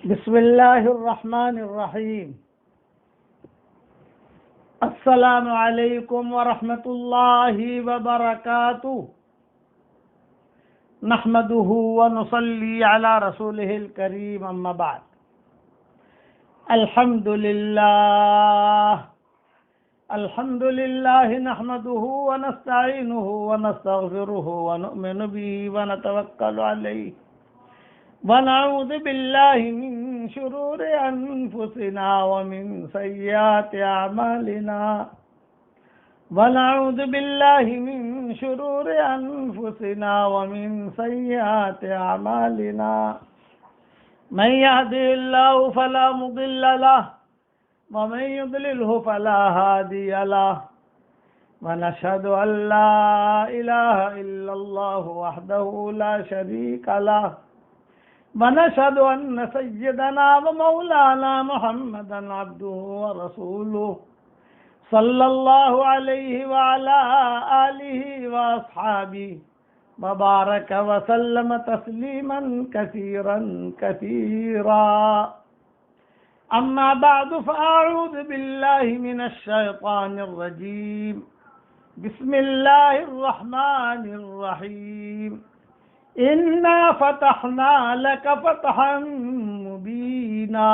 بسم اللہ الرحمن الرحیم۔ السلام علیکم ورحمۃ اللہ وبرکاتہ۔ نحمده ونصلی علی رسولہ الکریم، اما بعد۔ الحمد للہ نحمده ونستعینه ونستغفره ونؤمن به ونتوکل علیہ ونعوذ باللہ من شرور انفسنا ومن سیئات اعمالنا ونعوذ باللہ من شرور انفسنا ومن سیئات اعمالنا من يهده الله فلا مضل له ومن يضلله فلا هادي له ونشهد أن لا إله إلا الله وحده لا شريك له ونشهد أن سيدنا ومولانا محمدا عبده ورسوله صلى الله عليه وعلى آله وأصحابه وبارك وسلم تسليما كثيرا كثيرا. أما بعد فأعوذ بالله من الشيطان الرجيم. بسم الله الرحمن الرحيم. إنا فتحنا لك فتحا مبينا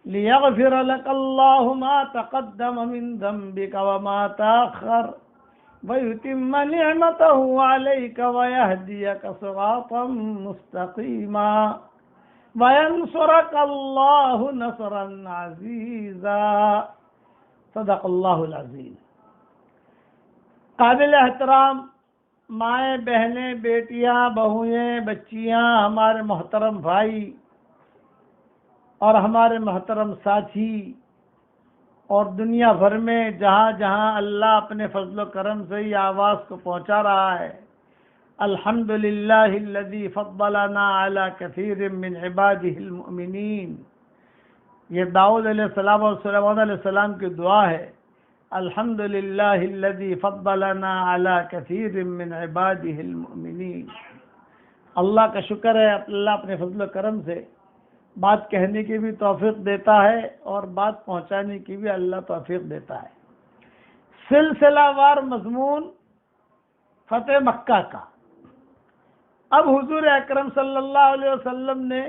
ليغفر لك الله ما تقدم من ذنبك وما تأخر ويتم نعمته عليك ويهديك صراطا مستقيما وينصرك الله نصرا عزيزا. صدق اللہ العظیم. قابل احترام مائیں، بہنیں، بیٹیاں، بہوئیں، بچیاں، ہمارے محترم بھائی اور ہمارے محترم ساتھی، اور دنیا بھر میں جہاں جہاں اللہ اپنے فضل و کرم سے یہ آواز کو پہنچا رہا ہے، الحمدللہ الذی فضلنا علی کثیر من عبادہ المؤمنین. یہ داؤد علیہ السلام اور سلیمان علیہ السلام کی دعا ہے. الحمدللہ الذی فضلنا علی کثیر من عبادہ المؤمنین. اللہ کا شکر ہے، اللہ اپنے فضل و کرم سے بات کہنے کی بھی توفیق دیتا ہے اور بات پہنچانے کی بھی اللہ توفیق دیتا ہے. سلسلہ وار مضمون فتح مکہ کا. اب حضور اکرم صلی اللہ علیہ وسلم نے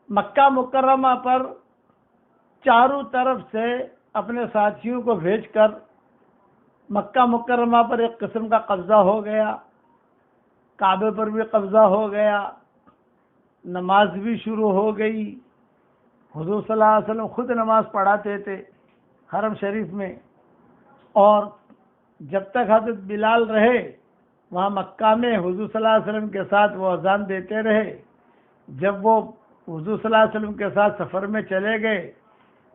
مکہ مکرمہ پر چاروں طرف سے اپنے ساتھیوں کو بھیج کر مکہ مکرمہ پر ایک قسم کا قبضہ ہو گیا، کعبے پر بھی قبضہ ہو گیا، نماز بھی شروع ہو گئی. حضور صلی اللہ علیہ وسلم خود نماز پڑھاتے تھے حرم شریف میں، اور جب تک حضرت بلال رہے وہاں مکہ میں حضور صلی اللہ علیہ وسلم کے ساتھ وہ اذان دیتے رہے. جب وہ حضور صلی اللہ علیہ وسلم کے ساتھ سفر میں چلے گئے،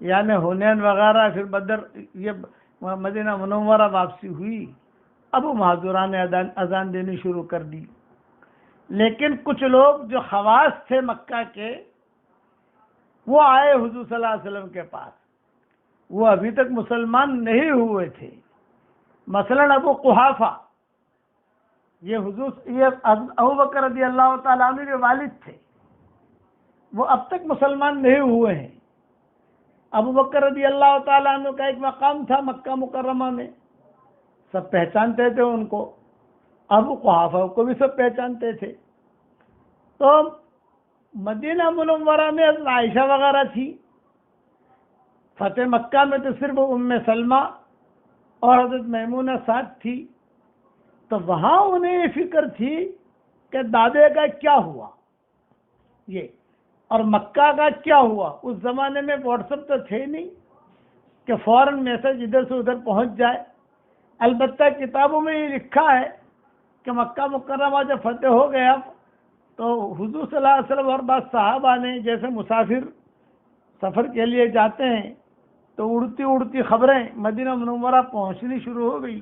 یعنی حنین وغیرہ، پھر بدر، یہ مدینہ منورہ واپسی ہوئی، اب وہ معذوران نے اذان دینی شروع کر دی. لیکن کچھ لوگ جو خواص تھے مکہ کے، وہ آئے حضور صلی اللہ علیہ وسلم کے پاس. وہ ابھی تک مسلمان نہیں ہوئے تھے. مثلا ابو قحافہ، یہ ابو بکر رضی اللہ تعالیٰ عنہ کے والد تھے، وہ اب تک مسلمان نہیں ہوئے ہیں. ابو بکر رضی اللہ تعالیٰ عنہ کا ایک مقام تھا مکہ مکرمہ میں، سب پہچانتے تھے ان کو. ابو قحافہ کو بھی سب پہچانتے تھے. تو مدینہ منورہ میں حضرت عائشہ وغیرہ تھی. فتح مکہ میں تو صرف ام سلمہ اور حضرت میمونہ ساتھ تھی. تو وہاں انہیں یہ فکر تھی کہ دادے کا کیا ہوا یہ، اور مکہ کا کیا ہوا. اس زمانے میں واٹس ایپ تو تھے نہیں کہ فوراً میسج ادھر سے ادھر پہنچ جائے. البتہ کتابوں میں یہ لکھا ہے کہ مکہ مکرمہ جب فتح ہو گیا تو حضور صلی اللہ علیہ وسلم اور بعض صحابہ نے، جیسے مسافر سفر کے لیے جاتے ہیں تو اڑتی اڑتی خبریں مدینہ منورہ پہنچنی شروع ہو گئی.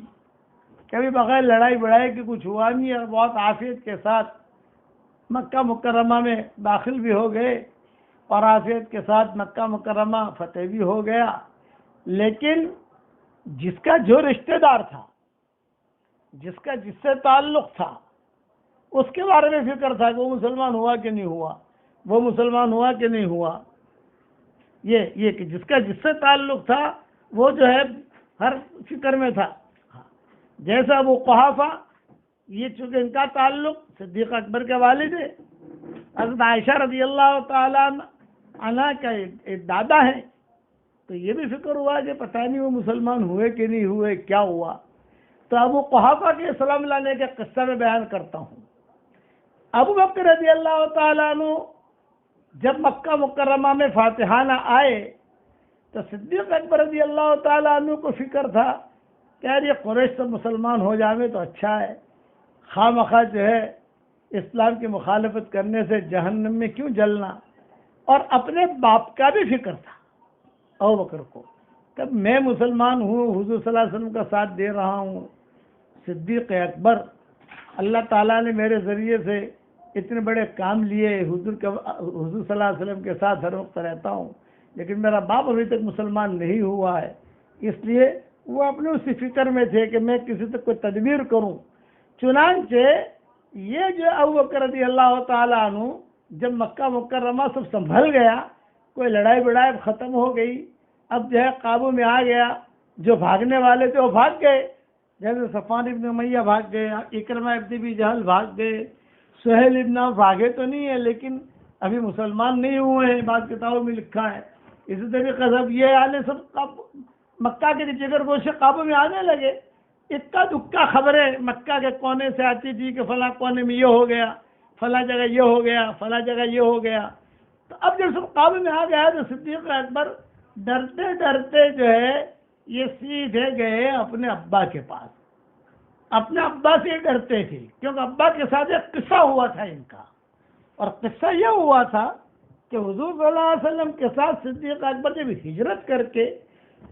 کبھی بغیر لڑائی بڑھائی کہ کچھ ہوا نہیں، اور بہت عافیت کے ساتھ مکہ مکرمہ میں داخل بھی ہو گئے، اور عافیت کے ساتھ مکہ مکرمہ فتح بھی ہو گیا. لیکن جس کا جو رشتہ دار تھا، جس سے تعلق تھا، اس کے بارے میں فکر تھا کہ وہ مسلمان ہوا کہ نہیں ہوا. وہ مسلمان ہوا کہ نہیں ہوا؟ یہ کہ جس سے تعلق تھا وہ جو ہے ہر فکر میں تھا. جیسا ابو قحافہ، یہ چونکہ ان کا تعلق صدیق اکبر کے والد ہے، حضرت عائشہ رضی اللہ تعالیٰ عنہ کا ایک دادا ہے، تو یہ بھی فکر ہوا کہ پتہ نہیں وہ مسلمان ہوئے کہ نہیں ہوئے، کیا ہوا. تو ابو قحافہ کے اسلام لانے کا قصہ میں بیان کرتا ہوں. ابو بکر رضی اللہ تعالیٰ عنہ جب مکہ مکرمہ میں فاتحانہ آئے تو صدیق اکبر رضی اللہ تعالیٰ عنہ کو فکر تھا کہ یار یہ قریش سے مسلمان ہو جائے تو اچھا ہے، خواہ مخواہ جو ہے اسلام کی مخالفت کرنے سے جہنم میں کیوں جلنا. اور اپنے باپ کا بھی فکر تھا ابو بکر کو کہ میں مسلمان ہوں، حضور صلی اللہ علیہ وسلم کا ساتھ دے رہا ہوں، صدیق اکبر اللہ تعالیٰ نے میرے ذریعے سے اتنے بڑے کام لیے، حضور صلی اللہ علیہ وسلم کے ساتھ ہر وقت رہتا ہوں، لیکن میرا باپ ابھی تک مسلمان نہیں ہوا ہے. اس لیے وہ اپنے اسی فکر میں تھے کہ میں کسی تک کوئی تدبیر کروں. چنانچہ یہ جو ابو بکر رضی اللہ تعالیٰ عنہ جب مکہ مکرمہ سب سنبھل گیا، کوئی لڑائی بڑائی ختم ہو گئی، اب جو ہے قابو میں آ گیا، جو بھاگنے والے تھے وہ بھاگ گئے، جیسے صفوان ابن امیہ بھاگ گئے، اکرمہ ابن ابی جہل بھاگ گئے، سہیل ابن بھاگے تو نہیں ہے لیکن ابھی مسلمان نہیں ہوئے ہیں، بعض کتابوں میں لکھا ہے. اسی طریقے سے یہ آنے سب مکہ کے جگر گوشے قابو میں آنے لگے. اکا دکا خبریں مکہ کے کونے سے آتی تھی کہ فلاں کونے میں یہ ہو گیا، فلاں جگہ یہ ہو گیا، فلاں جگہ یہ ہو گیا. تو اب جب سب قابو میں آ گیا تو صدیق اکبر ڈرتے ڈرتے جو ہے یہ سیدھے گئے اپنے ابا کے پاس. اپنے ابا سے ڈرتے تھے کیونکہ ابا کے ساتھ ایک قصہ ہوا تھا ان کا، اور قصہ یہ ہوا تھا کہ حضور صلی اللہ علیہ وسلم کے ساتھ صدیق اکبر جب ہجرت کر کے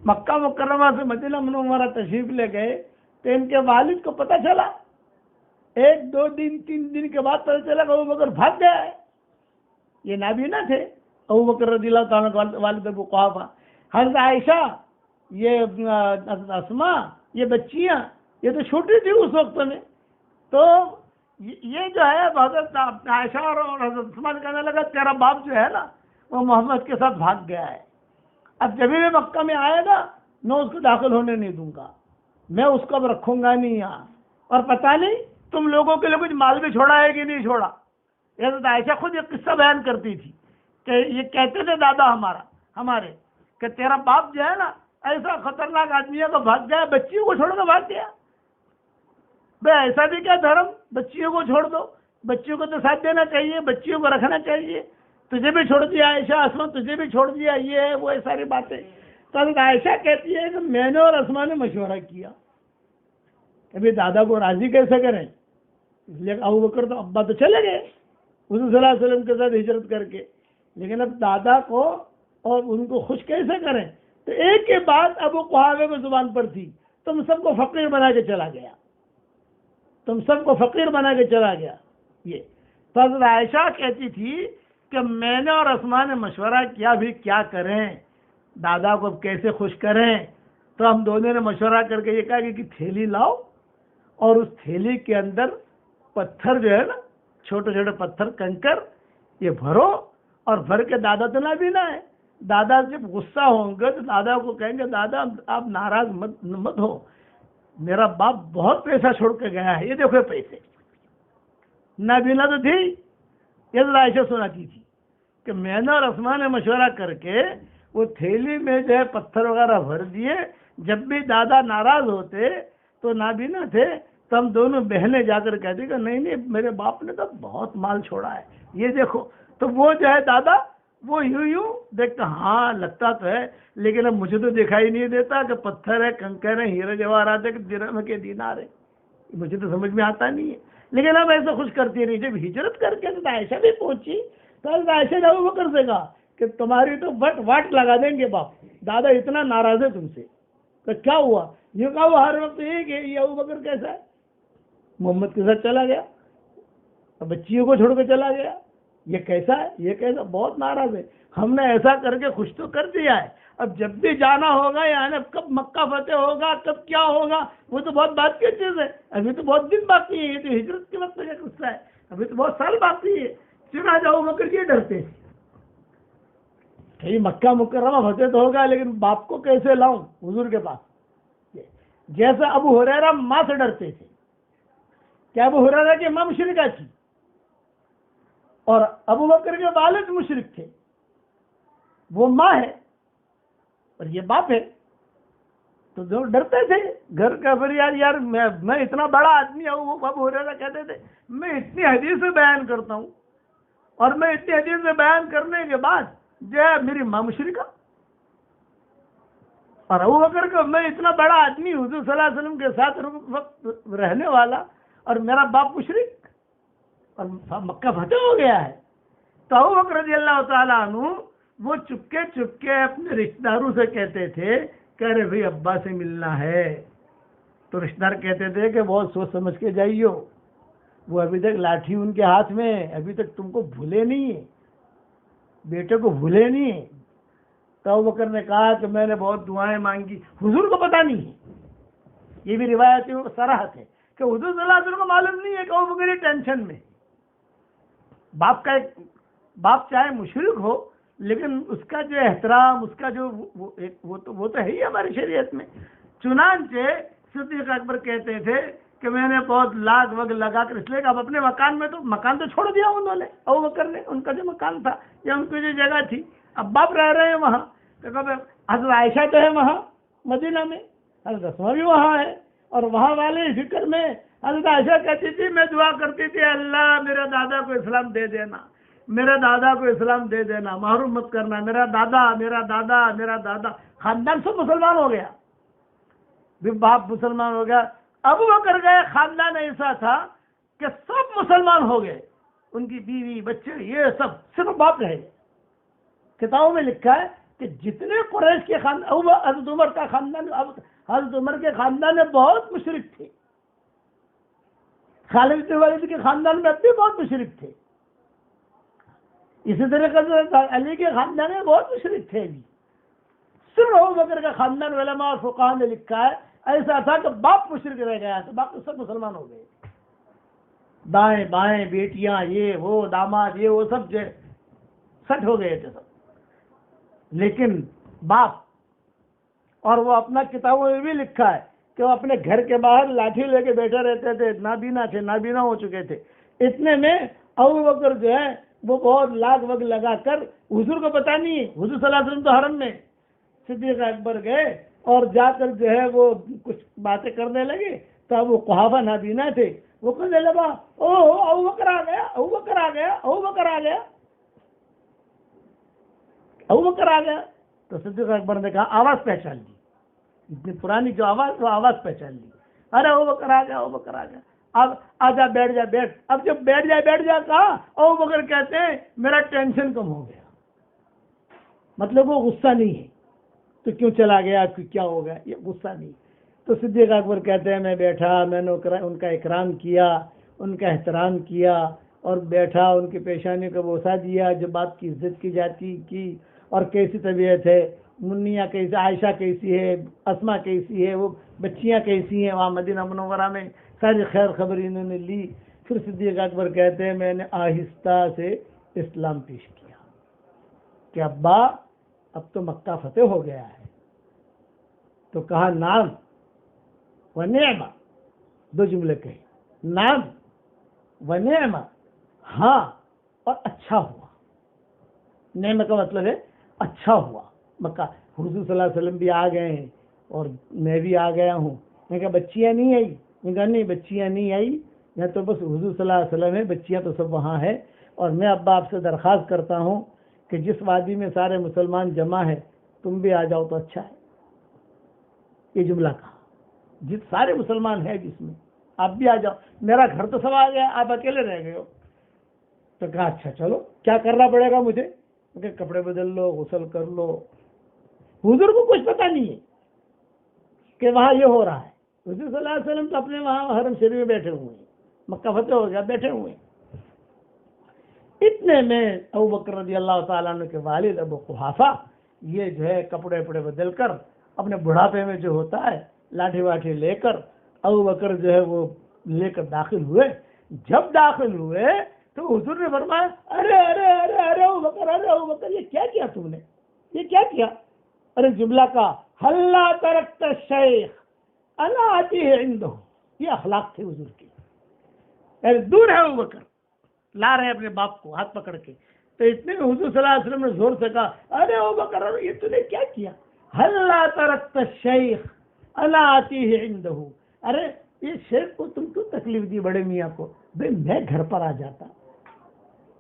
مکہ مکرمہ سے مدینہ منورہ تشریف لے گئے تو ان کے والد کو پتہ چلا، 1 2 دن 3 دن کے بعد پتہ چلا کہ ابو بکر بھاگ گیا ہے. یہ نابینا تھے ابو بکر رضی اللہ تعالیٰ کے والد ابو قحافہ. حضرت عائشہ، یہ حضرت اسما، یہ بچیاں یہ تو چھوٹی تھی اس وقت میں، تو یہ جو ہے حضرت عائشہ اور حضرت اسما نے کہنے لگا تیرا باپ جو ہے نا وہ محمد کے ساتھ بھاگ گیا ہے، اب جب بھی مکہ میں آئے گا میں اس کو داخل ہونے نہیں دوں گا، میں اس کو اب رکھوں گا نہیں یہاں، اور پتہ نہیں تم لوگوں کے لیے کچھ مال بھی چھوڑا ہے کہ نہیں چھوڑا. حضرت عائشہ خود یہ قصہ بیان کرتی تھی کہ یہ کہتے تھے دادا ہمارے کہ تیرا باپ جو ہے نا ایسا خطرناک آدمی ہے کہ بھاگ گیا، بچیوں کو چھوڑ کر بھاگ گیا. بھائی ایسا بھی کیا دھرم، بچیوں کو چھوڑ دو، بچیوں کو تو ساتھ دینا چاہیے، بچیوں کو رکھنا چاہیے، تجھے بھی چھوڑ دیا عائشہ، اسما تجھے بھی چھوڑ دیا، یہ ہے وہ ساری باتیں. تو حضرت عائشہ کہتی ہے کہ میں نے اور اسما نے مشورہ کیا کہ ابھی دادا کو راضی کیسے کریں. اس لیے ابو بکر تو ابا تو چلے گئے حضور صلی اللہ علیہ وسلم کے ساتھ ہجرت کر کے، لیکن اب دادا کو اور ان کو خوش کیسے کریں. تو ایک کے بعد ابو قحافہ کی زبان پر تھی، تم سب کو فقیر بنا کے چلا گیا، تم سب کو فقیر بنا کے چلا گیا. یہ تو حضرت عائشہ کہتی تھی کہ میں نے اور اسما نے مشورہ کیا بھی کیا کریں، دادا کو کیسے خوش کریں. تو ہم دونوں نے مشورہ کر کے یہ کہا کہ تھیلی لاؤ اور اس تھیلی کے اندر پتھر جو ہے نا چھوٹے چھوٹے پتھر کنکر یہ بھرو، اور بھر کے دادا تو نابینا ہے، دادا جب غصہ ہوں گے تو دادا کو کہیں گے دادا آپ ناراض مت ہو، میرا باپ بہت پیسہ چھوڑ کے گیا ہے، یہ دیکھو پیسے. نابینا تو تھی. یہ عائشہ سناتی تھی کہ میں نے اور اسما نے مشورہ کر کے وہ تھیلی میں جو ہے پتھر وغیرہ بھر دیے، جب بھی دادا ناراض ہوتے تو نابینا تھے تو ہم دونوں بہنیں جا کر کہتے کہ نہیں میرے باپ نے تو بہت مال چھوڑا ہے، یہ دیکھو. تو وہ جو ہے دادا وہ یوں دیکھتا ہاں لگتا تو ہے، لیکن اب مجھے تو دکھائی نہیں دیتا کہ پتھر ہے، کنکر ہے، ہیرے جواہرات ہے کہ درہم کے دینار ہے، مجھے تو سمجھ میں آتا نہیں ہے. لیکن اب ایسا خوش کرتی نہیں. جب ہجرت کر کے تو عائشہ بھی پہنچی تو عائشہ نے ابو بکر سے کہا کہ تمہاری تو واٹ لگا دیں گے باپ، دادا اتنا ناراض ہے تم سے. تو کیا ہوا؟ یہ کہا وہ ہر وقت یہ ابو بکر کیسا ہے، محمد کے ساتھ چلا گیا، بچیوں کو چھوڑ کے چلا گیا، یہ کیسا ہے، یہ کیسا، بہت ناراض ہے. ہم نے ایسا کر کے خوش تو کر دیا ہے، اب جب بھی جانا ہوگا یعنی کب مکہ فتح ہوگا، کب کیا ہوگا، وہ تو بہت بات کی چیز ہے، ابھی تو بہت دن باقی ہے، یہ تو ہجرت کے وقت کا قصہ ہے، ابھی تو بہت سال باقی ہے. چنانچہ ابو بکر جی ڈرتے تھے کہ مکہ مکرمہ فتح تو ہوگا لیکن باپ کو کیسے لاؤں حضور کے پاس. جیسا ابو ہریرہ ماں سے ڈرتے تھے کہ ابو ہریرہ کی ماں مشرکہ تھی اور ابو بکر کے والد مشرک تھے. وہ ماں ہے اور یہ باپ ہے تو جو ڈرتے تھے گھر کا. پھر یار میں اتنا بڑا آدمی ہوں. ابو ہریرہ کہتے تھے میں اتنی حدیثیں بیان کرتا ہوں اور میں اتنی حدیثیں بیان کرنے کے بعد جو ہے میری ماں مشرکہ. اور ابو بکر کو میں اتنا بڑا آدمی حضور صلی اللہ علیہ وسلم کے ساتھ وقت رہنے والا اور میرا باپ مشرک اور مکہ فتح ہو گیا ہے. تو ابو بکر رضی اللہ تعالیٰ عنہ وہ چپکے اپنے رشتہ داروں سے کہتے تھے کہ ارے بھائی ابا سے ملنا ہے. تو رشتہ دار کہتے تھے کہ بہت سوچ سمجھ کے جائیو, وہ ابھی تک لاٹھی ان کے ہاتھ میں, ابھی تک تم کو بھولے نہیں ہے, بیٹے کو بھولے نہیں ہے. تو ابو بکر نے کہا کہ میں نے بہت دعائیں مانگی. حضور کو پتہ نہیں ہے, یہ بھی روایت صراحت ہے کہ حضور صلی اللہ علیہ وسلم کو معلوم نہیں ہے کہ ابو بکر ٹینشن میں. باپ چاہے مشرک ہو لیکن اس کا جو احترام, اس کا جو وہ تو ہے ہی ہماری شریعت میں. چنانچہ صدیق اکبر کہتے تھے کہ میں نے بہت لاگ وگ لگا کر, اس لیے کہ اب اپنے مکان تو چھوڑ دیا انہوں نے, ابو بکر نے. ان کا جو مکان تھا یا ان کی جو جگہ تھی, اب باپ رہ رہے ہیں وہاں. حضرت عائشہ تو ہے وہاں مدینہ میں, حضرت اسماء بھی وہاں ہے, اور وہاں والے فکر میں حضرت عائشہ کہتی تھی میں دعا کرتی تھی اللہ میرے دادا کو اسلام دے دینا, میرے دادا کو اسلام دے دینا, محروم مت کرنا, میرا دادا میرا دادا میرا دادا. خاندان سب مسلمان ہو گیا, باپ مسلمان ہو گیا. ابو بکر گئے, خاندان ایسا تھا کہ سب مسلمان ہو گئے, ان کی بیوی بچے یہ سب, صرف باپ رہے. کتابوں میں لکھا ہے کہ جتنے قریش کے خاندان, حضرت عمر کا خاندان, حضرت عمر کے خاندان میں بہت مشرک تھے, خالد بن ولید کے خاندان میں اب بھی بہت مشرک تھے, اسی طریقے سے علی کے خاندان میں بہت مشرک تھے. بھی صرف ابو بکر کا خاندان علماء اور فقہاء نے لکھا ہے ایسا تھا کہ باپ مشرک رہ گیا تو باقی سب مسلمان ہو گئے. دائیں بائیں بیٹیاں یہ وہ داماد یہ وہ سب جو سٹ ہو گئے تھے سب. لیکن باپ, اور وہ اپنا کتابوں میں بھی لکھا ہے کہ وہ اپنے گھر کے باہر لاٹھی لے کے بیٹھے رہتے تھے, نابینا ہو چکے تھے. اتنے میں ابو بکر جو ہے وہ بہت لاگ وگ لگا کر, حضور کو پتہ نہیں ہے, حضور صلی اللہ علیہ وسلم تو حرم میں, صدیق اکبر گئے اور جا کر جو ہے وہ کچھ باتیں کرنے لگے. تو ابو قحافہ نابینا تھے, وہ کہنے لگا او ابو بکر آ گیا, ابو بکر آ گیا, ابو بکر آ گیا, ابو بکر آ گیا. تو صدیق اکبر نے کہا آواز پہچان لی, اتنی پرانی جو آواز, وہ آواز پہچان لی. ارے ابو بکر آ گیا, ابو بکر آ گیا, اب آجا بیٹھ جا بیٹھ. اب جب بیٹھ جا کہا, ابو بکر کہتے ہیں میرا ٹینشن کم ہو گیا. مطلب وہ غصہ نہیں ہے تو کیوں چلا گیا, کیا ہو گیا, یہ غصہ نہیں. تو صدیق اکبر کہتے ہیں میں بیٹھا, میں نے ان کا اکرام کیا, ان کا احترام کیا, اور بیٹھا ان کی پیشانی کو بوسہ دیا, جو باپ کی عزت کی جاتی کی. اور کیسی طبیعت ہے, منیا کیسی, عائشہ کیسی ہے, اسماء کیسی ہے, وہ بچیاں کیسی ہیں, وہاں مدینہ منورہ میں ساری خیر خبر انہوں نے لی. پھر صدیق اکبر کہتے ہیں میں نے آہستہ سے اسلام پیش کیا کہ ابا اب تو مکہ فتح ہو گیا ہے. تو کہا نام و نعمہ, دو جملے کہے, نام و نعمہ, ہاں اور اچھا ہوا. نعمہ کا مطلب ہے اچھا ہوا. مکہ حضور صلی اللہ علیہ وسلم بھی آ گئے ہیں اور میں بھی آ گیا ہوں. میں کہا بچیاں نہیں آئی, میں کہا نہیں بچیاں نہیں آئی, میں تو بس حضور صلی اللہ علیہ وسلم ہے, بچیاں تو سب وہاں ہے. اور میں ابا آپ سے درخواست کرتا ہوں کہ جس وادی میں سارے مسلمان جمع ہے تم بھی آ جاؤ تو اچھا ہے. یہ جملہ کہا, جس سارے مسلمان ہیں جس میں, آپ بھی آ جاؤ, میرا گھر تو سب آ گیا, آپ اکیلے رہ گئے ہو. تو کہا اچھا چلو کیا کرنا پڑے گا مجھے, کہ کپڑے بدل لو, غسل کر لو. حضور کو کچھ پتہ نہیں ہے کہ وہاں یہ ہو رہا ہے. حضور صلی اللہ علیہ وسلم تو اپنے وہاں حرم شریف میں بیٹھے ہوئے ہیں, مکہ فتح ہو گیا, بیٹھے ہوئے ہیں. اتنے میں ابو بکر رضی اللہ تعالیٰ عنہ کے والد ابو قحافہ یہ جو ہے کپڑے وپڑے بدل کر اپنے بڑھاپے میں جو ہوتا ہے لاٹھی واٹھی لے کر ابو بکر جو ہے وہ لے کر داخل ہوئے. جب داخل ہوئے تو حضور نے فرمایا ارے ارے ارے ارے ابو بکر، ارے ابو بکر، یہ کیا کیا تم نے، یہ کیا کیا؟ ارے جملہ کا ہلا ترکت الشیخ الا آتیہ عندہ، یہ اخلاق تھے حضور کی. دور ہے ابو بکر، لا رہے ہیں اپنے باپ کو ہاتھ پکڑ کے. تو اتنے میں حضور صلی اللہ علیہ وسلم نے زور سے کہا ارے ابو بکر، یہ تو نے کیا کیا؟ ہلا ترکت الشیخ الا آتیہ عندہ، ارے یہ شیخ کو تم کیوں تکلیف دی، بڑے میاں کو؟ بھئی میں گھر پر آ جاتا،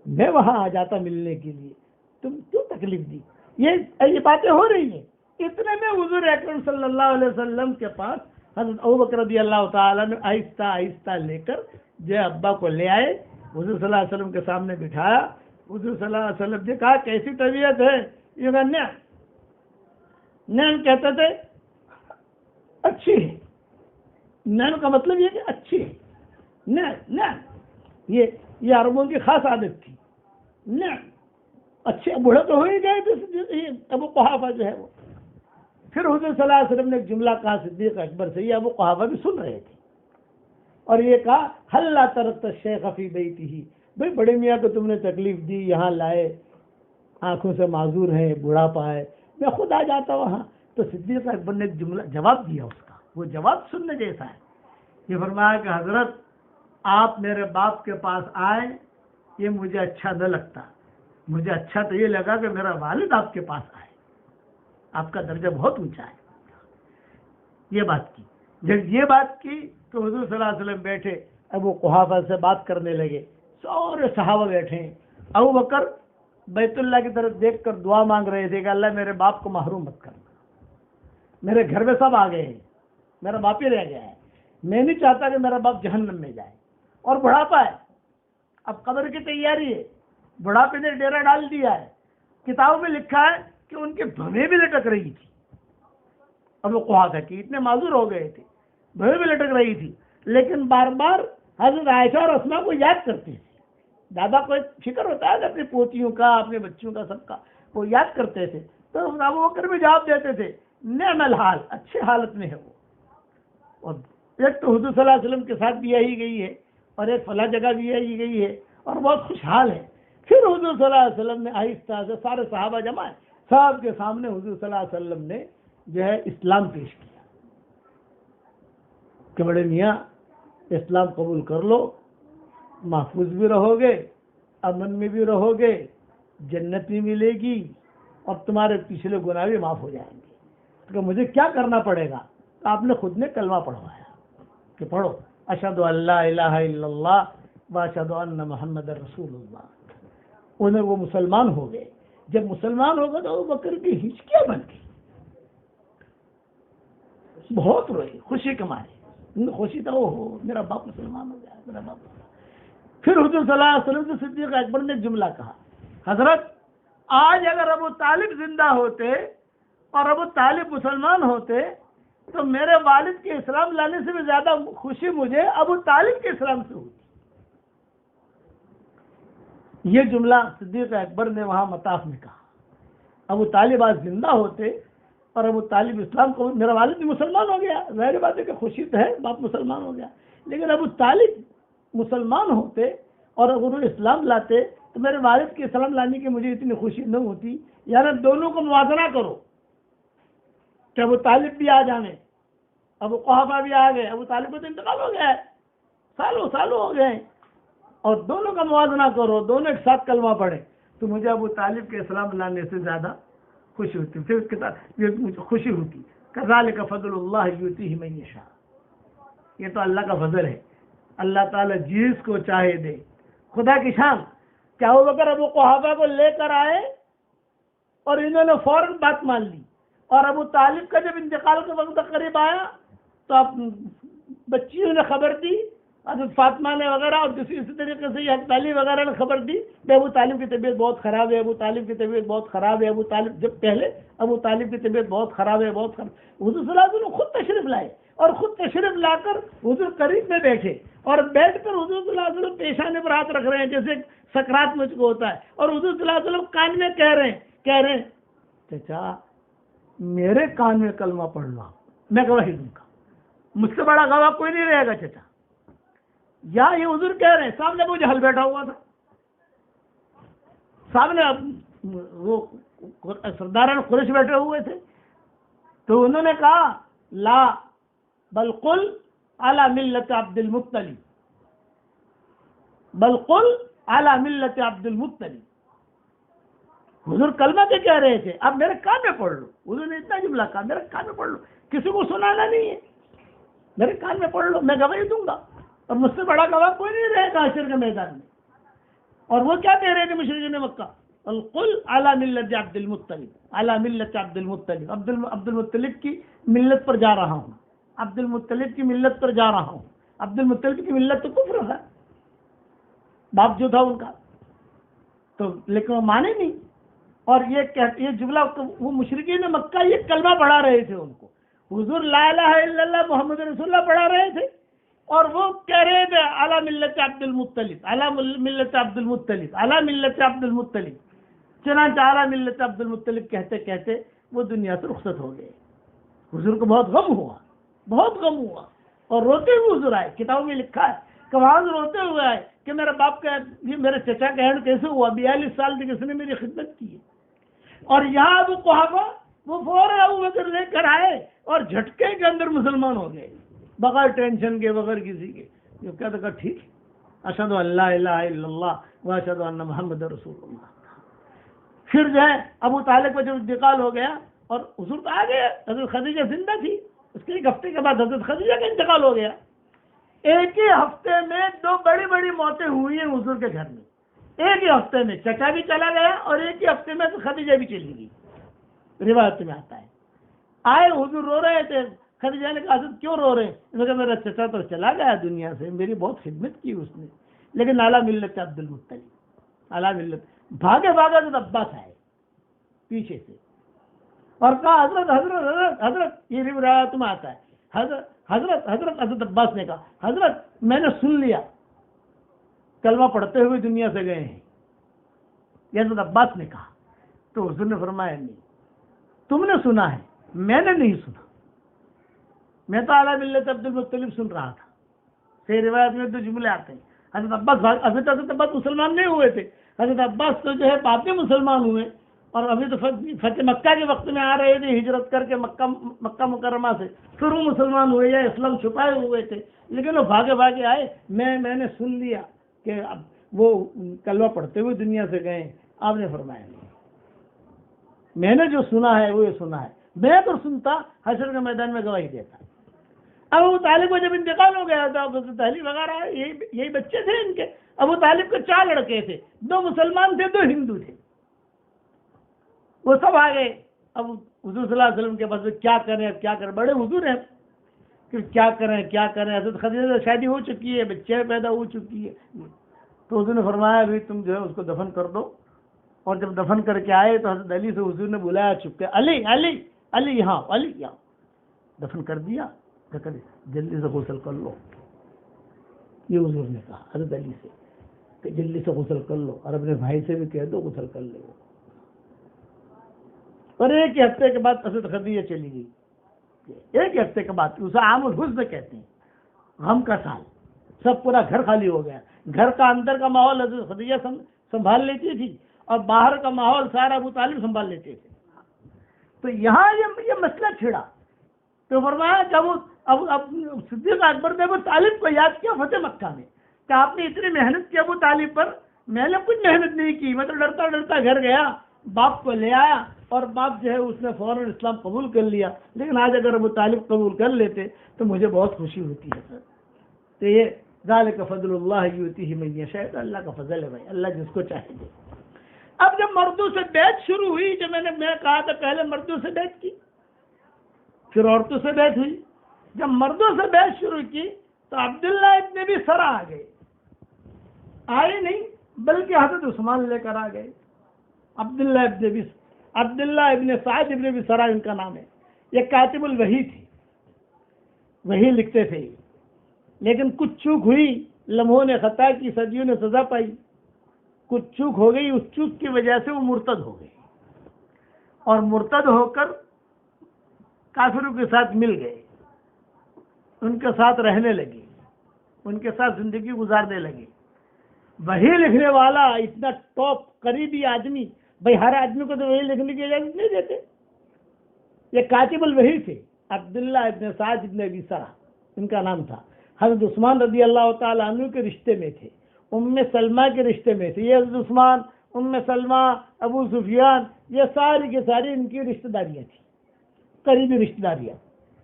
میں وہاں آ جاتا ملنے کے لیے، تم کیوں تکلیف دی؟ یہ باتیں ہو رہی ہیں. اتنے میں حضور اکرم صلی اللہ علیہ وسلم کے پاس حضرت ابوبکر رضی اللہ تعالیٰ نے آہستہ آہستہ لے کر جو ابا کو لے آئے، حضور صلی اللہ علیہ وسلم کے سامنے بٹھایا. حضور صلی اللہ علیہ وسلم نے کہا کیسی طبیعت ہے؟ یہ کہا نعم کہتے تھے اچھی ہے. نعم کا مطلب یہ کہ اچھی ہے. نعم یہ عربوں کی خاص عادت تھی. نعم اچھے، بوڑھے تو ہو ہی گئے تھے ابو قحافہ جو ہے وہ. پھر حضور صلی اللہ علیہ وسلم نے ایک جملہ کہا صدیق اکبر سے، یہ ابو قحافہ بھی سن رہے تھے، اور یہ کہا ہلا ترکت الشیخ فی بیتہ، بھئی بڑے میاں کو تم نے تکلیف دی، یہاں لائے، آنکھوں سے معذور ہیں، بوڑھاپا ہے، میں خود آ جاتا وہاں. تو صدیق اکبر نے ایک جملہ جواب دیا، اس کا وہ جواب سننے جیسا ہے. یہ فرمایا کہ حضرت آپ میرے باپ کے پاس آئے، یہ مجھے اچھا نہ لگتا، مجھے اچھا تو یہ لگا کہ میرا والد آپ کے پاس آئے، آپ کا درجہ بہت اونچا ہے. یہ بات کی. جب یہ بات کی تو حضور صلی اللہ علیہ وسلم بیٹھے، ابو قحافہ سے بات کرنے لگے. سارے صحابہ بیٹھے ہیں. ابو بکر بیت اللہ کی طرف دیکھ کر دعا مانگ رہے تھے کہ اللہ میرے باپ کو محروم مت کرنا، میرے گھر میں سب آ گئے ہیں، میرا باپ ہی رہ گیا ہے، میں نہیں چاہتا کہ میرا باپ جہنم میں جائے. اور بڑھاپا ہے، اب قبر کی تیاری ہے، بڑھاپے نے ڈیرا ڈال دیا ہے. کتابوں میں لکھا ہے کہ ان کی بھویں بھی لٹک رہی تھی. ابو قحافہ کی اتنے معذور ہو گئے تھے، بھویں بھی لٹک رہی تھی، لیکن بار بار حضرت عائشہ اور اسماء کو یاد کرتے تھے. دادا کو ایک فکر ہوتا ہے اپنی پوتیوں کا، اپنے بچوں کا، سب کا وہ یاد کرتے تھے. تو ابو بکر بھی جواب دیتے تھے نعم الحال، اچھے حالت میں ہے وہ. اور ایک تو حضور صلی اللہ علیہ وسلم کے ساتھ بھی یہی گئی ہے، اور ایک فلاں جگہ بھی یہی گئی ہے، اور بہت خوشحال ہے. پھر حضور صلی اللہ علیہ وسلم نے آہستہ سے سارے صحابہ جمع ہیں، سب کے سامنے حضور صلی اللہ علیہ وسلم نے جو ہے اسلام پیش کیا کہ بڑے میاں اسلام قبول کر لو، محفوظ بھی رہو گے، امن میں بھی رہو گے، جنت بھی ملے گی، اور تمہارے پچھلے گناہ بھی معاف ہو جائیں گے. تو مجھے کیا کرنا پڑے گا؟ آپ نے خود نے کلمہ پڑھوایا کہ پڑھو اشہد ان لا الہ الا اللہ و اشہد ان محمد رسول اللہ. انہیں وہ مسلمان ہو گئے. جب مسلمان ہو گئے تو ابو بکر کی ہچکیاں بن گئی، بہت روئے خوشی کے مارے. خوشی تو ہو میرا باپ مسلمان ہو گیا، میرا باپ. پھر حضور صلی اللہ علیہ وسلم سے صدیق اکبر نے جملہ کہا، حضرت آج اگر ابو طالب زندہ ہوتے اور ابو طالب مسلمان ہوتے تو میرے والد کے اسلام لانے سے بھی زیادہ خوشی مجھے ابو طالب کے اسلام سے ہوتی. یہ جملہ صدیق اکبر نے وہاں مطاف میں کہا. ابو طالب آج زندہ ہوتے اور ابو طالب اسلام کو، میرا والد بھی مسلمان ہو گیا، ظاہر بات ہے کہ خوشی تو ہے، باپ مسلمان ہو گیا، لیکن ابو طالب مسلمان ہوتے اور اگر وہ اسلام لاتے تو میرے والد کے اسلام لانے کی مجھے اتنی خوشی نہ ہوتی. یعنی دونوں کو موازنہ کرو کہ ابو طالب بھی آ جانے، ابو قحافہ بھی آ گئے، ابو طالب کو تو انتقال ہو گیا ہے، سالوں ہو گئے ہیں، اور دونوں کا موازنہ کرو، دونوں ایک ساتھ کلمہ پڑھیں تو مجھے ابو طالب کے اسلام لانے سے زیادہ خوشی ہوتی. پھر اس کے ساتھ مجھے خوشی ہوتی. کذالک فضل اللہ یؤتیہ من یشاء، یہ تو اللہ کا فضل ہے، اللہ تعالیٰ جس کو چاہے دے. خدا کی شان. کیا ابو بکر ابو قحافہ کو لے کر آئے اور انہوں نے فوراً بات مان لی، اور ابو طالب کا جب انتقال کا وقت قریب آیا تو اب بچیوں نے خبر دی، حضرت فاطمہ نے وغیرہ، اور اسی طریقے سے حضرت علی وغیرہ نے خبر دی کہ ابو طالب کی طبیعت بہت خراب ہے، ابو طالب کی طبیعت بہت خراب ہے. ابو طالب جب پہلے ابو طالب کی طبیعت بہت خراب ہے، بہت خراب. حضور صلی اللہ علیہ وسلم خود تشریف لائے، اور خود تشریف لا کر حضور قریب میں بیٹھے، اور بیٹھ کر حضور صلی اللہ علیہ وسلم پیشانے پر ہاتھ رکھ رہے ہیں جیسے سکرات مجھ کو ہوتا ہے، اور حضور صلی اللہ علیہ وسلم کان میں کہہ رہے ہیں چچا میرے کان میں کلمہ پڑھ لو، میں گواہی دوں گا، مجھ سے بڑا گواہ کوئی نہیں رہے گا چچا. یا یہ حضور کہہ رہے ہیں، سامنے ابو جہل بیٹھا ہوا تھا، سامنے وہ سرداران قریش بیٹھے ہوئے تھے، تو انہوں نے کہا لا بل قل علی ملت عبد المطلب، بل قل علی ملت عبد المطلب۔ حضور کلمہ کے کہہ رہے تھے، اب میرے کان میں پڑھ لو۔ حضور نے اتنا جملہ کہا، میرے کان میں پڑھ لو، کسی کو سنانا نہیں ہے، میرے کان میں پڑھ لو، میں گواہی دوں گا، اور مجھ سے بڑا گواہ کوئی نہیں رہے گا حشر کے میدان میں۔ اور وہ کیا کہہ رہے تھے مشرکین مکہ؟ القل علی ملت عبد المطلب، علی ملت عبد المطلب، عبد المطلب کی ملت پر جا رہا ہوں، عبد المطلب کی ملت پر جا رہا ہوں۔ عبد المطلب کی ملت تو کفر ہے، باپ جو تھا ان کا، تو لیکن وہ مانے نہیں۔ اور یہ جملہ وہ مشرکین مکہ یہ کلمہ پڑھا رہے تھے ان کو، حضور لا الہ الا اللہ محمد رسول اللہ پڑھا رہے تھے، اور وہ کہہ رہے تھے علی ملت عبد المطلب، علی ملت عبد المطلب، علی ملت عبد المطلب۔ چنانچہ علی ملت عبد المطلب کہتے کہتے وہ دنیا سے رخصت ہو گئے۔ حضور کو بہت غم ہوا، بہت غم ہوا، اور روتے ہوئے حضور آئے۔ کتابوں میں لکھا ہے کہ وہاں سے روتے ہوئے آئے کہ میرا باپ کا، یہ میرے چچا کا اینڈ کیسے ہوا، 42 سال تک اس نے میری خدمت کی ہے۔ اور یہاں ابو قحافہ وہ فوراً ابو بکر لے کر آئے اور جھٹکے کے اندر مسلمان ہو گئے، بغیر ٹینشن کے، بغیر کسی کے۔ جو کہتا کہ ٹھیک، اشہد ان لا الہ الا اللہ و اشہد ان محمد رسول اللہ۔ پھر جو ہے ابو طالب کا جب انتقال ہو گیا، اور حضور تو آ گئے، حضرت خدیجہ زندہ تھی، اس کے ایک ہفتے کے بعد حضرت خدیجہ کا انتقال ہو گیا۔ ایک ہی ہفتے میں 2 بڑی بڑی موتیں ہوئی ہیں حضور کے گھر میں، ایک ہی ہفتے میں چچا بھی چلا گیا، اور ایک ہی ہفتے میں خدیجہ بھی چلی گئی، روایت میں آتا ہے۔ آئے حضور رو رہے تھے، خدیجہ نے کہا حضرت کیوں رو رہے ہیں؟ انہوں نے کہا میرا چچا تو چلا گیا دنیا سے، میری بہت خدمت کی اس نے، لیکن اعلیٰ ملت عبد المطلب، اعلیٰ ملت۔ بھاگے بھاگے تو عباس آئے پیچھے سے، اور کہا حضرت حضرت حضرت حضرت، یہ روایت میں آتا ہے، حضرت حضرت حضرت حضرت عباس نے کہا حضرت میں نے سن لیا، کلمہ پڑھتے ہوئے دنیا سے گئے ہیں، یہ حضرت عباس نے کہا۔ تو حضور نے فرمایا نہیں، تم نے سنا ہے، میں نے نہیں سنا، میں تو اعلیٰ ملت عبد المطلب سن رہا تھا۔ صحیح روایت میں 2 جملے آتے ہیں۔ حضرت عباس حضرت عباس مسلمان نہیں ہوئے تھے، حضرت عباس تو جو ہے بعد میں مسلمان ہوئے، اور ابھی تو فتح مکہ کے وقت میں آ رہے تھے ہجرت کر کے مکہ مکرمہ سے، پھر وہ مسلمان ہوئے یا اسلام چھپائے ہوئے تھے، لیکن وہ بھاگے بھاگے آئے۔ میں نے سن لیا کہ وہ کلمہ پڑھتے ہوئے دنیا سے گئے۔ آپ نے فرمایا نہیں، میں نے جو سنا ہے وہ یہ سنا ہے، میں تو سنتا حشر کے میدان میں گواہی دیتا۔ ابو طالب کو جب انتقال ہو گیا تھا، تحلیل وغیرہ یہی بچے تھے ان کے۔ ابو طالب کے 4 لڑکے تھے، 2 مسلمان تھے، 2 ہندو تھے، وہ سب آ گئے اب حضور صلی اللہ علیہ وسلم کے پاس، کیا کریں اب کیا کریں، بڑے حضور ہیں کہ کیا کریں کیا کریں۔ حضرت خدیجہ سے شادی ہو چکی ہے، بچے پیدا ہو چکی ہے، تو حضور نے فرمایا ابھی تم جو ہے اس کو دفن کر دو۔ اور جب دفن کر کے آئے تو حضرت علی سے حضور نے بلایا چھپ کے، علی علی علی یہاں، علی یہاں، دفن کر دیا، جلدی سے غسل کر لو، یہ حضور نے کہا حضرت علی سے کہ جلدی سے غسل کر لو، اور اپنے بھائی سے بھی کہہ دو غسل کر لو۔ اور ایک ہی ہفتے کے بعد حضرت خدیجہ چلی گئی، ایک ہی ہفتے کے بعد، اسے عام الحزن کہتے ہیں، غم کا سال، سب پورا گھر خالی ہو گیا۔ گھر کا اندر کا ماحول حضرت خدیجہ سنبھال لیتی تھی، اور باہر کا ماحول سارا ابو طالب سنبھال لیتے تھے۔ تو یہاں یہ مسئلہ چھڑا، تو فرمایا جب اب صدیق اکبر نے ابو طالب کو یاد کیا فتح مکہ میں کہ آپ نے اتنی محنت کی ابو طالب پر، میں نے کچھ محنت نہیں کی، میں تو ڈرتا ڈرتا گھر گیا، باپ کو لے آیا، اور باپ جو ہے اس نے فوراً اسلام قبول کر لیا، لیکن آج اگر ابو طالب قبول کر لیتے تو مجھے بہت خوشی ہوتی ہے سر۔ تو یہ ذالک فضل اللہ یؤتیہ من یشاء، اللہ کا فضل ہے بھائی، اللہ جس کو چاہے دے۔ اب جب مردوں سے بیعت شروع ہوئی، جب میں کہا تھا پہلے مردوں سے بیعت کی، پھر عورتوں سے بیعت ہوئی۔ جب مردوں سے بیعت شروع کی تو عبداللہ ابن ابی سرا آ گئے، آئے نہیں بلکہ حضرت عثمان لے کر آ گئے۔ عبداللہ ابن سعد ابن ابی سرا ان کا نام ہے، یہ کاتب الوحی تھے، وحی لکھتے تھے، لیکن کچھ چوک ہوئی، لمحوں نے خطا کی، صدیوں نے سزا پائی، کچھ چوک ہو گئی، اس چوک کی وجہ سے وہ مرتد ہو گئے، اور مرتد ہو کر کافروں کے ساتھ مل گئے، ان کے ساتھ رہنے لگے، ان کے ساتھ زندگی گزارنے لگے۔ وحی لکھنے والا اتنا ٹاپ قریبی آدمی، بھائی ہر آدمی کو تو وہی لکھنے کی اجازت نہیں دیتے. یہ کاتب الوحی تھے عبداللہ ابن سعد ابن ابی سرح ان کا نام تھا. حضرت عثمان رضی اللہ تعالیٰ عنہ کے رشتے میں تھے، ام سلمہ کے رشتے میں تھے. یہ حضرت عثمان، ام سلمہ، ابو سفیان، یہ ساری کی ساری ان کی رشتہ داریاں تھیں، قریبی رشتہ داریاں.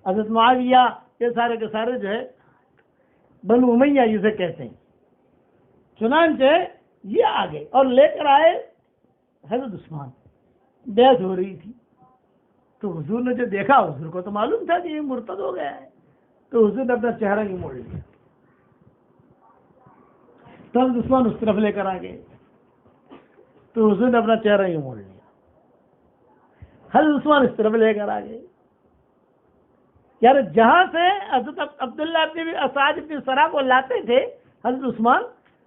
حضرت معاویہ، یہ سارے کے سارے جو ہے بنو امیہ جسے کہتے ہیں. چنانچہ یہ آگے اور لے کر آئے حضرت عثمان. بیعت ہو رہی تھی تو حضور نے جو دیکھا، حضور کو تو معلوم تھا کہ یہ مرتد ہو گیا ہے، تو حضور نے اپنا چہرہ ہی موڑ لیا. تو حضرت عثمان اس طرف لے کر آ گئے تو حضور نے اپنا چہرہ ہی موڑ لیا. حضرت عثمان اس طرف لے کر آ گئے. یار جہاں سے حضرت عبداللہ ابن سعد ابن سرح کو لاتے تھے حضرت عثمان،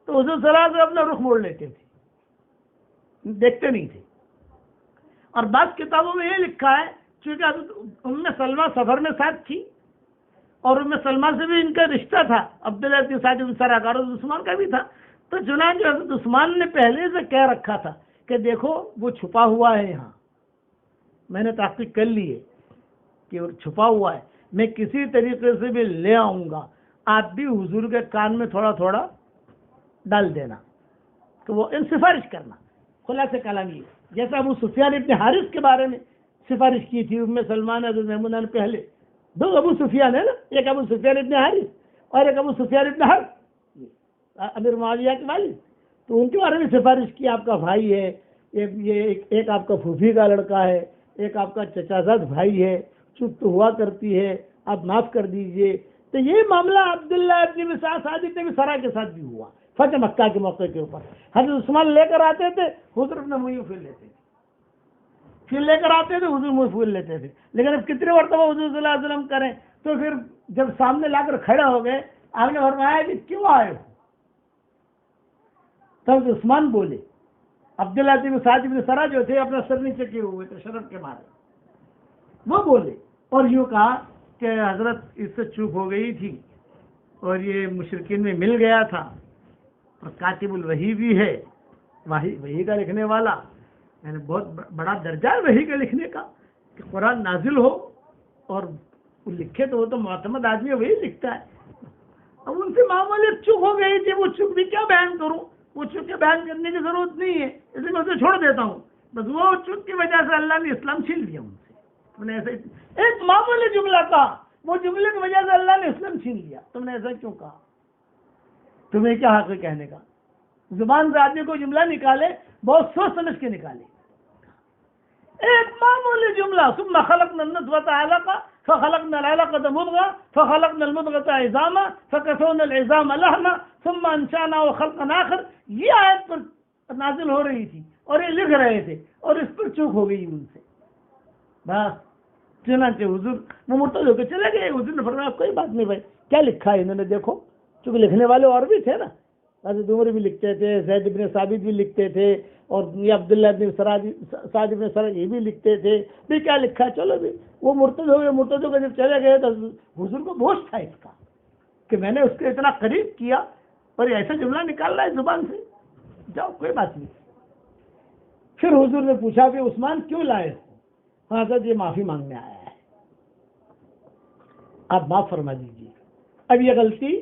تو حضور صلی اللہ علیہ وسلم اپنا رخ موڑ لیتے تھے، دیکھتے نہیں تھے. اور بعض کتابوں میں یہ لکھا ہے چونکہ حضرت ام سلمہ سفر میں ساتھ تھی اور ام سلمہ سے بھی ان کا رشتہ تھا، عبداللہ ابن سعد ابن سرح کا اور حضرت عثمان کا بھی تھا. تو چنانچہ حضرت عثمان نے پہلے سے کہہ رکھا تھا کہ دیکھو وہ چھپا ہوا ہے، یہاں میں نے تحقیق کر لی ہے کہ وہ چھپا ہوا ہے، میں کسی طریقے سے بھی لے آؤں گا، آپ بھی حضور کے کان میں تھوڑا تھوڑا ڈال دینا. تو وہ ان سفارش کرنا خلاصہ کلام یہ، جیسا ابو سفیان ابن حارث کے بارے میں سفارش کی تھی ام سلمان حضرت میمونہ نے. پہلے دو ابو سفیان ہے نا، ایک ابو سفیان ابن حارث اور ایک ابو سفیان ابن حرب، امیر معاویہ کے والد. تو ان کے بارے میں سفارش کی، آپ کا بھائی ہے، ایک آپ کا پھوپھی کا لڑکا ہے، ایک آپ کا چچا زاد بھائی ہے، چپ تو ہوا کرتی ہے، آپ معاف کر دیجئے. تو یہ معاملہ عبداللہ ابن سعد ابن ابی سرح کے ساتھ بھی ہوا فتح مکہ کے موقع کے اوپر. حضرت عثمان لے کر آتے تھے، حضور اپنا منہ پھیر لیتے تھے، پھر لے کر آتے تھے، حضور منہ پھیر لیتے تھے. لیکن اب کتنے مرتبہ حضور صلی اللہ علیہ وسلم کریں، تو پھر جب سامنے لا کر کھڑے ہو گئے، آپ نے فرمایا کہ کیوں آئے ہو؟ تب عثمان بولے، عبداللہ ابن سعد ابن سرح جو تھے اپنا سر نیچے کیے ہوئے تھے شرم کے مارے، وہ بولے اور یوں کہا کہ حضرت اس سے چوک ہو گئی تھی اور یہ مشرکین میں مل گیا تھا، اور کاتب الوحی بھی ہے، وحی کا لکھنے والا، یعنی بہت بڑا درجہ ہے وحی کے لکھنے کا کہ قرآن نازل ہو اور وہ لکھے تو وہ تو معتمد آدمی وہی لکھتا ہے. اب ان سے معمولی چوک ہو گئی تھی، وہ چوک بھی کیا بیان کروں، وہ چوک کے بیان کرنے کی ضرورت نہیں ہے، اس لیے میں اسے چھوڑ دیتا ہوں. بس وہ چوک کی وجہ سے اللہ نے اسلام چھین لیا ان سے. تم نے ایسے ایک معمولی جملہ تھا، وہ جملے کی وجہ سے اللہ نے اسلام چھین لیا، تم نے ایسا کیوں کہا؟ تمہیں کیا حق ہے کہنے کا؟ زبان سے آدمی کو جملہ نکالے بہت سوچ سمجھ کے نکالے. ایک معمولی جملہ، ثم خلقنا النطفة علقة فخلقنا العلقة مضغة فخلقنا المضغة عظاما فكسونا العظام لحما ثم انشأناه خلقا آخر، یہ آیت پر نازل ہو رہی تھی اور یہ لکھ رہے تھے اور اس پر چوک ہو گئی ان سے. بس چنانچہ حضور وہ مرتد ہو کے چلے گئے. حضور نے فرمایا کوئی بات نہیں بھائی، کیا لکھا ہے انہوں نے دیکھو، چونکہ لکھنے والے اور بھی تھے نا، حضرت عمر بھی لکھتے تھے، زید بن ثابت بھی لکھتے تھے، اور یہ عبداللہ بن سعد بن سرح یہ بھی لکھتے تھے بھی کیا لکھا ہے. چلو بھی وہ مرتد ہو گئے، مرتد ہو کے جب چلے گئے تو حضور کو بوجھ تھا اس کا کہ میں نے اس کے اتنا قریب کیا اور ایسا جملہ نکال رہا ہے زبان سے. جاؤ کوئی بات نہیں. پھر حضور نے پوچھا کہ عثمان کیوں لائے ہو؟ حضرت یہ معافی مانگنے آیا ہے، آپ معاف فرما دیجیے، اب یہ غلطی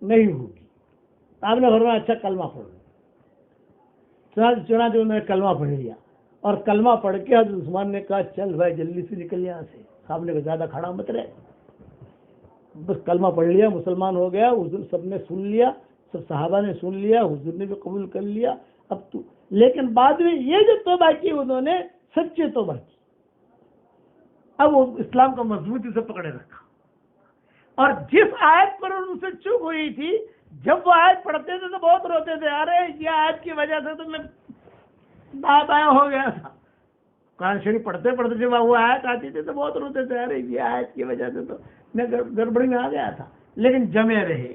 نہیں ہوگی. آپ نے فرمایا اچھا کلمہ پڑھ لو. چنانچہ انہوں نے کلمہ پڑھ لیا اور کلمہ پڑھ کے حضرت عثمان نے کہا چل بھائی جلدی سے نکل یہاں سے، سامنے کو زیادہ کھڑا مت رہے. بس کلمہ پڑھ لیا، مسلمان ہو گیا. حضور سب نے سن لیا، سب صحابہ نے سن لیا، حضور نے بھی قبول کر لیا. اب تو لیکن بعد میں یہ جو توبہ کی انہوں نے سچے توبہ کی. اب وہ اسلام کو مضبوطی سے پکڑے رکھا، اور جس آیت پر ان سے چوک ہوئی تھی جب وہ آیت پڑھتے تھے تو بہت روتے تھے، ارے یہ آیت کی وجہ سے تو میں بائیں ہو گیا تھا. قرآن شریف پڑھتے پڑھتے جب وہ آیت آتی تھی تو بہت روتے تھے، ارے یہ آیت کی وجہ سے تو میں گڑبڑی میں آ گیا تھا. لیکن جمے رہے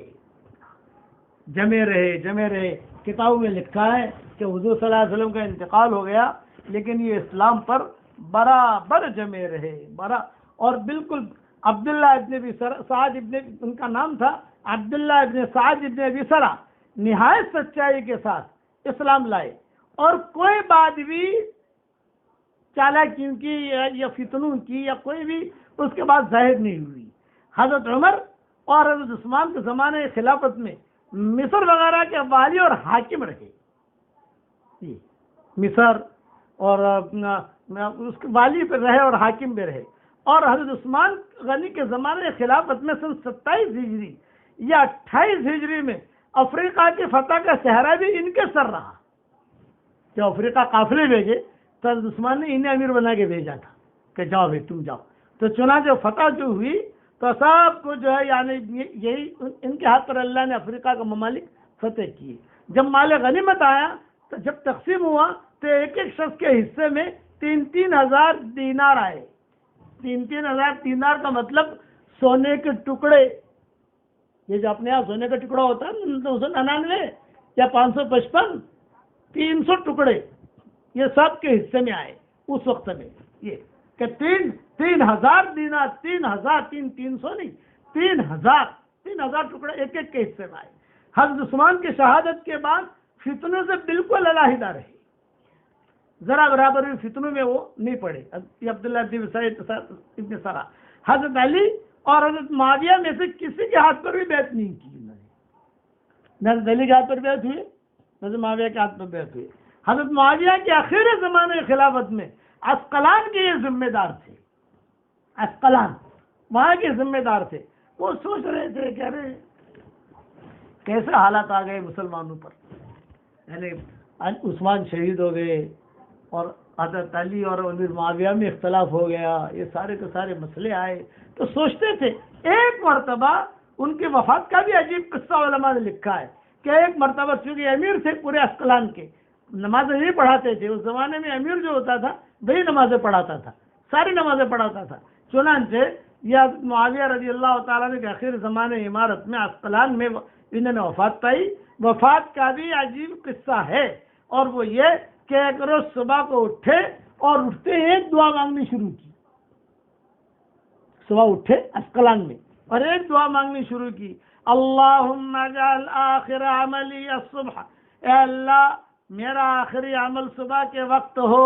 جمے رہے جمے رہے. کتابوں میں لکھا ہے کہ حضور صلی اللہ علیہ وسلم کا انتقال ہو گیا لیکن یہ اسلام پر برابر جمے رہے اور بالکل. عبداللہ ابن ابی سعد ابن ان کا نام تھا، عبداللہ ابن سعد ابن ابی سرح نہایت سچائی کے ساتھ اسلام لائے اور کوئی بات بھی چالاکیوں کی یا فتنوں کی یا کوئی بھی اس کے بعد ظاہر نہیں ہوئی. حضرت عمر اور حضرت عثمان کے زمانے خلافت میں مصر وغیرہ کے والی اور حاکم رہے. مصر اور اس کے والی پہ رہے اور حاکم بھی رہے. اور حضرت عثمان غنی کے زمانے خلافت میں سن 27 ہجری یا 28 ہجری میں افریقہ کی فتح کا صحرا بھی ان کے سر رہا. جب افریقہ قافلے بھیجے تو حضرت عثمان نے انہیں امیر بنا کے بھیجا تھا کہ جاؤ بھائی تم جاؤ. تو چنانچہ فتح جو ہوئی تو سب کو جو ہے یعنی یہی ان کے ہاتھ پر اللہ نے افریقہ کا ممالک فتح کیے. جب مال غنیمت آیا تو جب تقسیم ہوا تو ایک ایک شخص کے حصے میں 3,000 دینار آئے. 3,000 دینار کا مطلب سونے کے ٹکڑے. یہ جو اپنے یہاں سونے کا ٹکڑا ہوتا ہے 299 یا 555 300 ٹکڑے یہ سب کے حصے میں آئے اس وقت میں. یہ کہ 3,000 دینار 3,000 نہیں 3,000 ٹکڑے ایک ایک کے حصے میں آئے. حضرت عثمان کی شہادت کے بعد فتنوں سے بالکل علیحدہ رہے. ذرا برابر بھی فتنوں میں وہ نہیں پڑے. عبداللہ ابن سرا حضرت علی اور حضرت معاویہ میں سے کسی کے ہاتھ پر بھی بیعت نہیں کی انہوں نے. حضرت علی کے ہاتھ پر بیعت ہوئی, حضرت معاویہ کے ہاتھ پر بیعت ہوئی. حضرت معاویہ کے آخری زمانے خلافت میں عسقلان کے یہ ذمہ دار تھے. عسقلان وہاں کے ذمہ دار تھے. وہ سوچ رہے تھے کہ ارے کیسے حالات آ گئے مسلمانوں پر. یعنی عثمان شہید ہو گئے اور حضرت علی اور امیر معاویہ میں اختلاف ہو گیا, یہ سارے کے سارے مسئلے آئے. تو سوچتے تھے ایک مرتبہ ان کی وفات کا بھی عجیب قصہ علماء نے لکھا ہے کہ ایک مرتبہ چونکہ امیر تھے پورے عسقلان کے, نمازیں نہیں پڑھاتے تھے. اس زمانے میں امیر جو ہوتا تھا وہی نمازیں پڑھاتا تھا, ساری نمازیں پڑھاتا تھا. چنانچہ یہ معاویہ رضی اللہ تعالیٰ نے آخر زمانے عمارت میں عسقلان میں انہوں نے وفات پائی. وفات کا بھی عجیب قصہ ہے اور وہ یہ کہ ایک روز صبح کو اٹھے اور اٹھتے ہی دعا مانگنی شروع کی. صبح اٹھے عسقلان میں اور ایک دعا مانگنی شروع کی, اللہم اجعل آخر عملی الصبح, اے اللہ میرا آخری عمل صبح کے وقت ہو,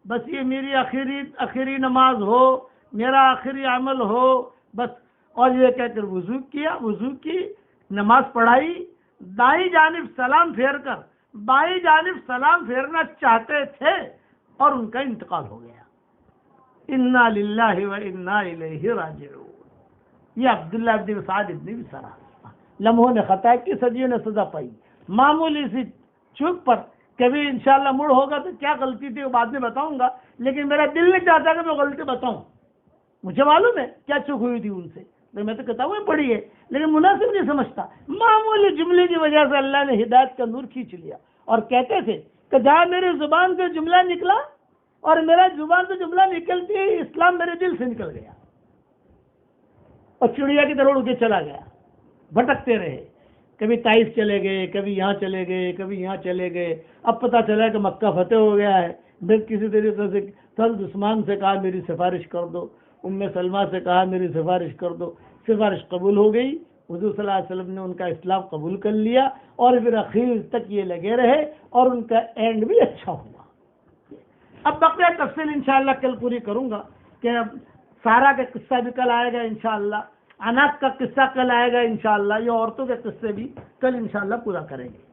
بس یہ میری آخری نماز ہو, میرا آخری عمل ہو بس. اور یہ کہہ کر وضو کیا, وضو کی, نماز پڑھائی, دائیں جانب سلام پھیر کر بائیں جانب سلام پھیرنا چاہتے تھے اور ان کا انتقال ہو گیا. انا للہ و انا الیہ راجعون. یہ عبداللہ ابن سعد ابن سرا لمحوں نے خطا کی, صدیوں نے سزا پائی. معمولی سی چوک پر کبھی انشاءاللہ موڈ ہوگا تو کیا غلطی تھی وہ بعد میں بتاؤں گا, لیکن میرا دل نہیں چاہتا کہ میں غلطی بتاؤں. مجھے معلوم ہے کیا چوک ہوئی تھی ان سے, میں تو کتابیں پڑھی ہے لیکن مناسب نہیں سمجھتا. معمولی جملے کی وجہ سے اللہ نے ہدایت کا نور کھینچ لیا. اور کہتے تھے کہ جہاں میری زبان سے جملہ نکلا اور میرا زبان سے جملہ نکلتی ہے اسلام میرے دل سے نکل گیا اور چڑیا کی طرح اڑ کے چلا گیا. بھٹکتے رہے, کبھی طائف چلے گئے, کبھی یہاں چلے گئے, کبھی یہاں چلے گئے. اب پتہ چلا کہ مکہ فتح ہو گیا ہے. پھر کسی طریقے سے حضرت عثمان سے کہا میری سفارش کر دو, ام سلمہ سے کہا میری سفارش کر دو. سفارش قبول ہو گئی, حضور صلی اللہ علیہ وسلم نے ان کا اسلام قبول کر لیا اور پھر اخیر تک یہ لگے رہے اور ان کا اینڈ بھی اچھا ہوا. اب بقیہ تفصیل انشاءاللہ کل پوری کروں گا کہ سارا کا قصہ بھی کل آئے گا انشاءاللہ, اناق کا قصہ کل آئے گا انشاءاللہ, یہ عورتوں کے قصے بھی کل انشاءاللہ پورا کریں گے.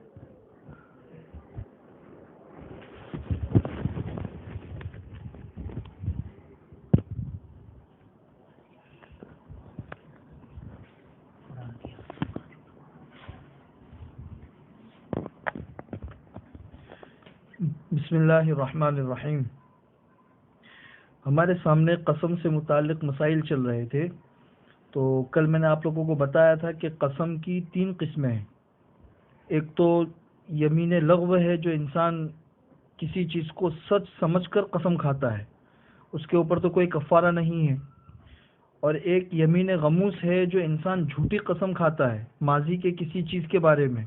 بسم اللہ الرحمن الرحیم. ہمارے سامنے قسم سے متعلق مسائل چل رہے تھے. تو کل میں نے آپ لوگوں کو بتایا تھا کہ قسم کی 3 قسمیں ہیں. ایک تو یمین لغو ہے, جو انسان کسی چیز کو سچ سمجھ کر قسم کھاتا ہے, اس کے اوپر تو کوئی کفارہ نہیں ہے. اور ایک یمین غموس ہے, جو انسان جھوٹی قسم کھاتا ہے ماضی کے کسی چیز کے بارے میں,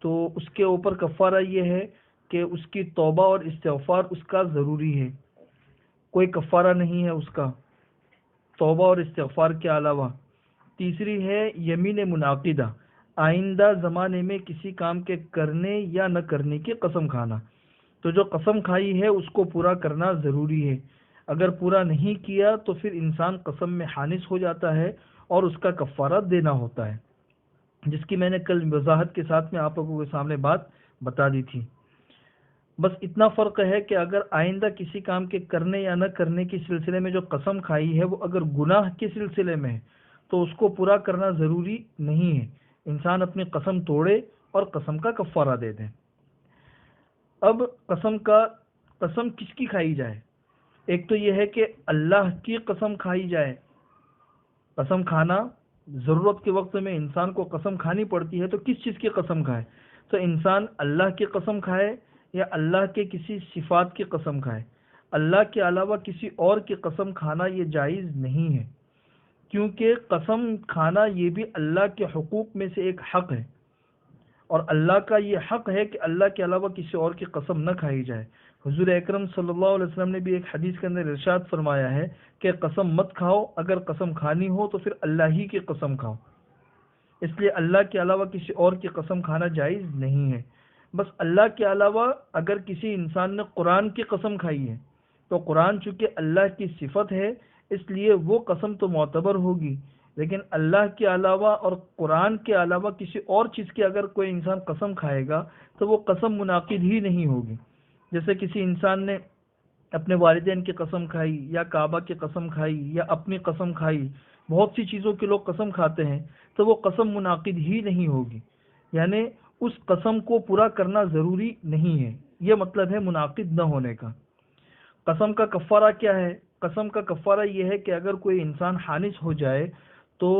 تو اس کے اوپر کفارہ یہ ہے کہ اس کی توبہ اور استغفار اس کا ضروری ہے. کوئی کفارہ نہیں ہے اس کا توبہ اور استغفار کے علاوہ. تیسری ہے یمین منعقدہ, آئندہ زمانے میں کسی کام کے کرنے یا نہ کرنے کی قسم کھانا. تو جو قسم کھائی ہے اس کو پورا کرنا ضروری ہے. اگر پورا نہیں کیا تو پھر انسان قسم میں حانث ہو جاتا ہے اور اس کا کفارہ دینا ہوتا ہے، جس کی میں نے کل وضاحت کے ساتھ میں آپ لوگوں کے سامنے بات بتا دی تھی. بس اتنا فرق ہے کہ اگر آئندہ کسی کام کے کرنے یا نہ کرنے کے سلسلے میں جو قسم کھائی ہے وہ اگر گناہ کے سلسلے میں ہے تو اس کو پورا کرنا ضروری نہیں ہے، انسان اپنی قسم توڑے اور قسم کا کفارہ دے دیں. اب قسم کس کی کھائی جائے؟ ایک تو یہ ہے کہ اللہ کی قسم کھائی جائے. قسم کھانا ضرورت کے وقت میں انسان کو قسم کھانی پڑتی ہے، تو کس چیز کی قسم کھائے؟ تو انسان اللہ کی قسم کھائے یا اللہ کے کسی صفات کی قسم کھائے. اللہ کے علاوہ کسی اور کی قسم کھانا یہ جائز نہیں ہے، کیونکہ قسم کھانا یہ بھی اللہ کے حقوق میں سے ایک حق ہے، اور اللہ کا یہ حق ہے کہ اللہ کے علاوہ کسی اور کی قسم نہ کھائی جائے. حضور اکرم صلی اللہ علیہ وسلم نے بھی ایک حدیث کے اندر ارشاد فرمایا ہے کہ قسم مت کھاؤ، اگر قسم کھانی ہو تو پھر اللہ ہی کی قسم کھاؤ. اس لیے اللہ کے علاوہ کسی اور کی قسم کھانا جائز نہیں ہے. بس اللہ کے علاوہ اگر کسی انسان نے قرآن کی قسم کھائی ہے تو قرآن چونکہ اللہ کی صفت ہے اس لیے وہ قسم تو معتبر ہوگی، لیکن اللہ کے علاوہ اور قرآن کے علاوہ کسی اور چیز کی اگر کوئی انسان قسم کھائے گا تو وہ قسم منعقد ہی نہیں ہوگی. جیسے کسی انسان نے اپنے والدین کی قسم کھائی یا کعبہ کی قسم کھائی یا اپنی قسم کھائی، بہت سی چیزوں کے لوگ قسم کھاتے ہیں، تو وہ قسم منعقد ہی نہیں ہوگی، یعنی اس قسم کو پورا کرنا ضروری نہیں ہے. یہ مطلب ہے منعقد نہ ہونے کا. قسم کا کفارہ کیا ہے؟ قسم کا کفارہ یہ ہے کہ اگر کوئی انسان حانث ہو جائے تو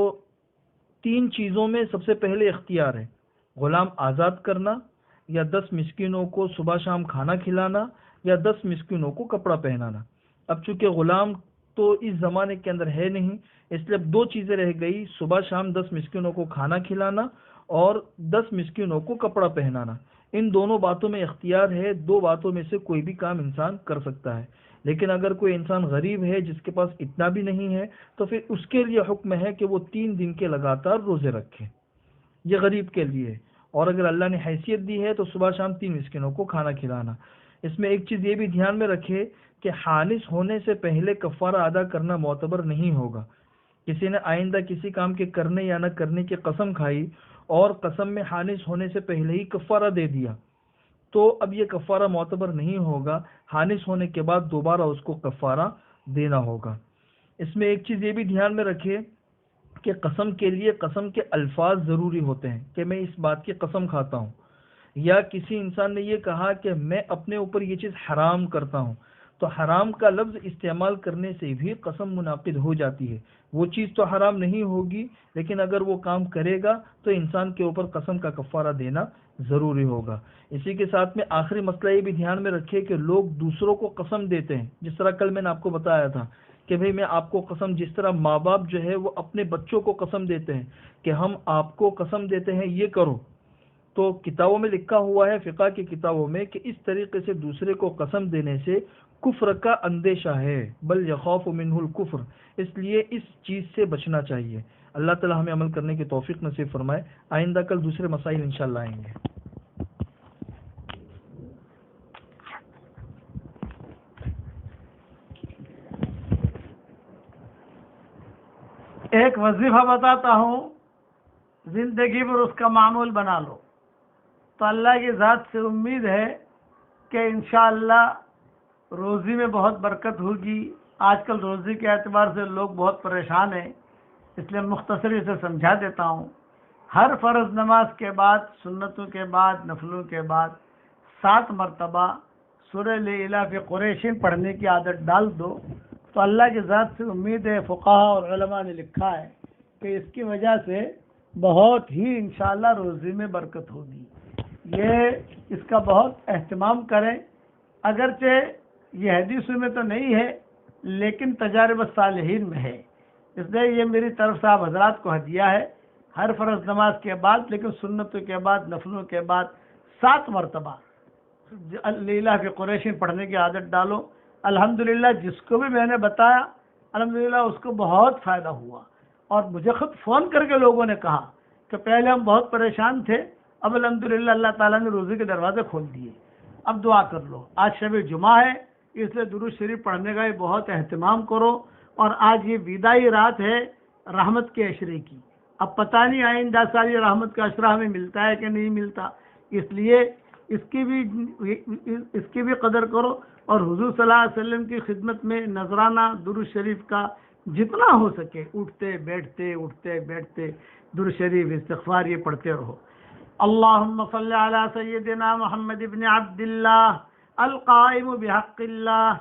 3 چیزوں میں سب سے پہلے اختیار ہے: غلام آزاد کرنا، یا 10 مسکینوں کو صبح شام کھانا کھلانا، یا 10 مسکینوں کو کپڑا پہنانا. اب چونکہ غلام تو اس زمانے کے اندر ہے نہیں، اس لیے اب 2 چیزیں رہ گئی: صبح شام 10 مسکینوں کو کھانا کھلانا اور 10 مسکینوں کو کپڑا پہنانا. ان دونوں باتوں میں اختیار ہے، 2 باتوں میں سے کوئی بھی کام انسان کر سکتا ہے. لیکن اگر کوئی انسان غریب ہے جس کے پاس اتنا بھی نہیں ہے تو پھر اس کے لیے حکم ہے کہ وہ 3 دن کے لگاتار روزے رکھے. یہ غریب کے لیے. اور اگر اللہ نے حیثیت دی ہے تو صبح شام 3 مسکینوں کو کھانا کھلانا. اس میں ایک چیز یہ بھی دھیان میں رکھے کہ حانث ہونے سے پہلے کفارہ ادا کرنا معتبر نہیں ہوگا. کسی نے آئندہ کسی کام کے کرنے یا نہ کرنے کی قسم کھائی اور قسم میں حانث ہونے سے پہلے ہی کفارہ دے دیا تو اب یہ کفارہ معتبر نہیں ہوگا، حانث ہونے کے بعد دوبارہ اس کو کفارہ دینا ہوگا. اس میں ایک چیز یہ بھی دھیان میں رکھے کہ قسم کے لیے قسم کے الفاظ ضروری ہوتے ہیں کہ میں اس بات کی قسم کھاتا ہوں، یا کسی انسان نے یہ کہا کہ میں اپنے اوپر یہ چیز حرام کرتا ہوں، تو حرام کا لفظ استعمال کرنے سے بھی قسم منعقد ہو جاتی ہے. وہ چیز تو حرام نہیں ہوگی لیکن اگر وہ کام کرے گا تو انسان کے اوپر قسم کا کفارہ دینا ضروری ہوگا. اسی کے ساتھ میں آخری مسئلہ یہ بھی دھیان میں رکھے کہ لوگ دوسروں کو قسم دیتے ہیں. جس طرح کل میں نے آپ کو بتایا تھا کہ بھئی میں آپ کو قسم، جس طرح ماں باپ جو ہے وہ اپنے بچوں کو قسم دیتے ہیں کہ ہم آپ کو قسم دیتے ہیں یہ کرو، تو کتابوں میں لکھا ہوا ہے، فقہ کی کتابوں میں، کہ اس طریقے سے دوسرے کو قسم دینے سے کفر کا اندیشہ ہے، بل یخاف منہ الکفر. اس لیے اس چیز سے بچنا چاہیے. اللہ تعالی ہمیں عمل کرنے کی توفیق نصیب فرمائے. آئندہ کل دوسرے مسائل انشاءاللہ آئیں گے. ایک وظیفہ بتاتا ہوں، زندگی پر اس کا معمول بنا لو تو اللہ کی ذات سے امید ہے کہ انشاءاللہ روزی میں بہت برکت ہوگی. آج کل روزی کے اعتبار سے لوگ بہت پریشان ہیں، اس لیے مختصری سے سمجھا دیتا ہوں. ہر فرض نماز کے بعد، سنتوں کے بعد، نفلوں کے بعد 7 مرتبہ سورہ لإلاف قریش پڑھنے کی عادت ڈال دو تو اللہ کی ذات سے امید ہے، فقہا اور علماء نے لکھا ہے کہ اس کی وجہ سے بہت ہی انشاءاللہ روزی میں برکت ہوگی. یہ اس کا بہت اہتمام کریں. اگرچہ یہ حدیثوں میں تو نہیں ہے لیکن تجارب صالحین میں ہے، اس لیے یہ میری طرف سے آپ حضرات کو ہدیہ ہے. ہر فرض نماز کے بعد، لیکن سنتوں کے بعد، نفلوں کے بعد 7 مرتبہ لإلاف قریش پڑھنے کی عادت ڈالو. الحمدللہ جس کو بھی میں نے بتایا الحمدللہ اس کو بہت فائدہ ہوا، اور مجھے خود فون کر کے لوگوں نے کہا کہ پہلے ہم بہت پریشان تھے، اب الحمدللہ اللہ تعالیٰ نے روزی کے دروازے کھول دیے. اب دعا کر لو، آج شب جمعہ ہے اس لیے درود شریف پڑھنے کا بہت اہتمام کرو، اور آج یہ وداعی رات ہے رحمت کے عشرے کی۔ اب پتہ نہیں آئندہ سال یہ رحمت کا عشرہ ہمیں ملتا ہے کہ نہیں ملتا، اس لیے اس کی بھی قدر کرو، اور حضور صلی اللہ علیہ وسلم کی خدمت میں نذرانہ درود شریف کا جتنا ہو سکے اٹھتے بیٹھتے درود شریف استغفار یہ پڑھتے رہو۔ اللہم صلی علی سیدنا محمد ابن عبد اللہ القائم بحق اللہ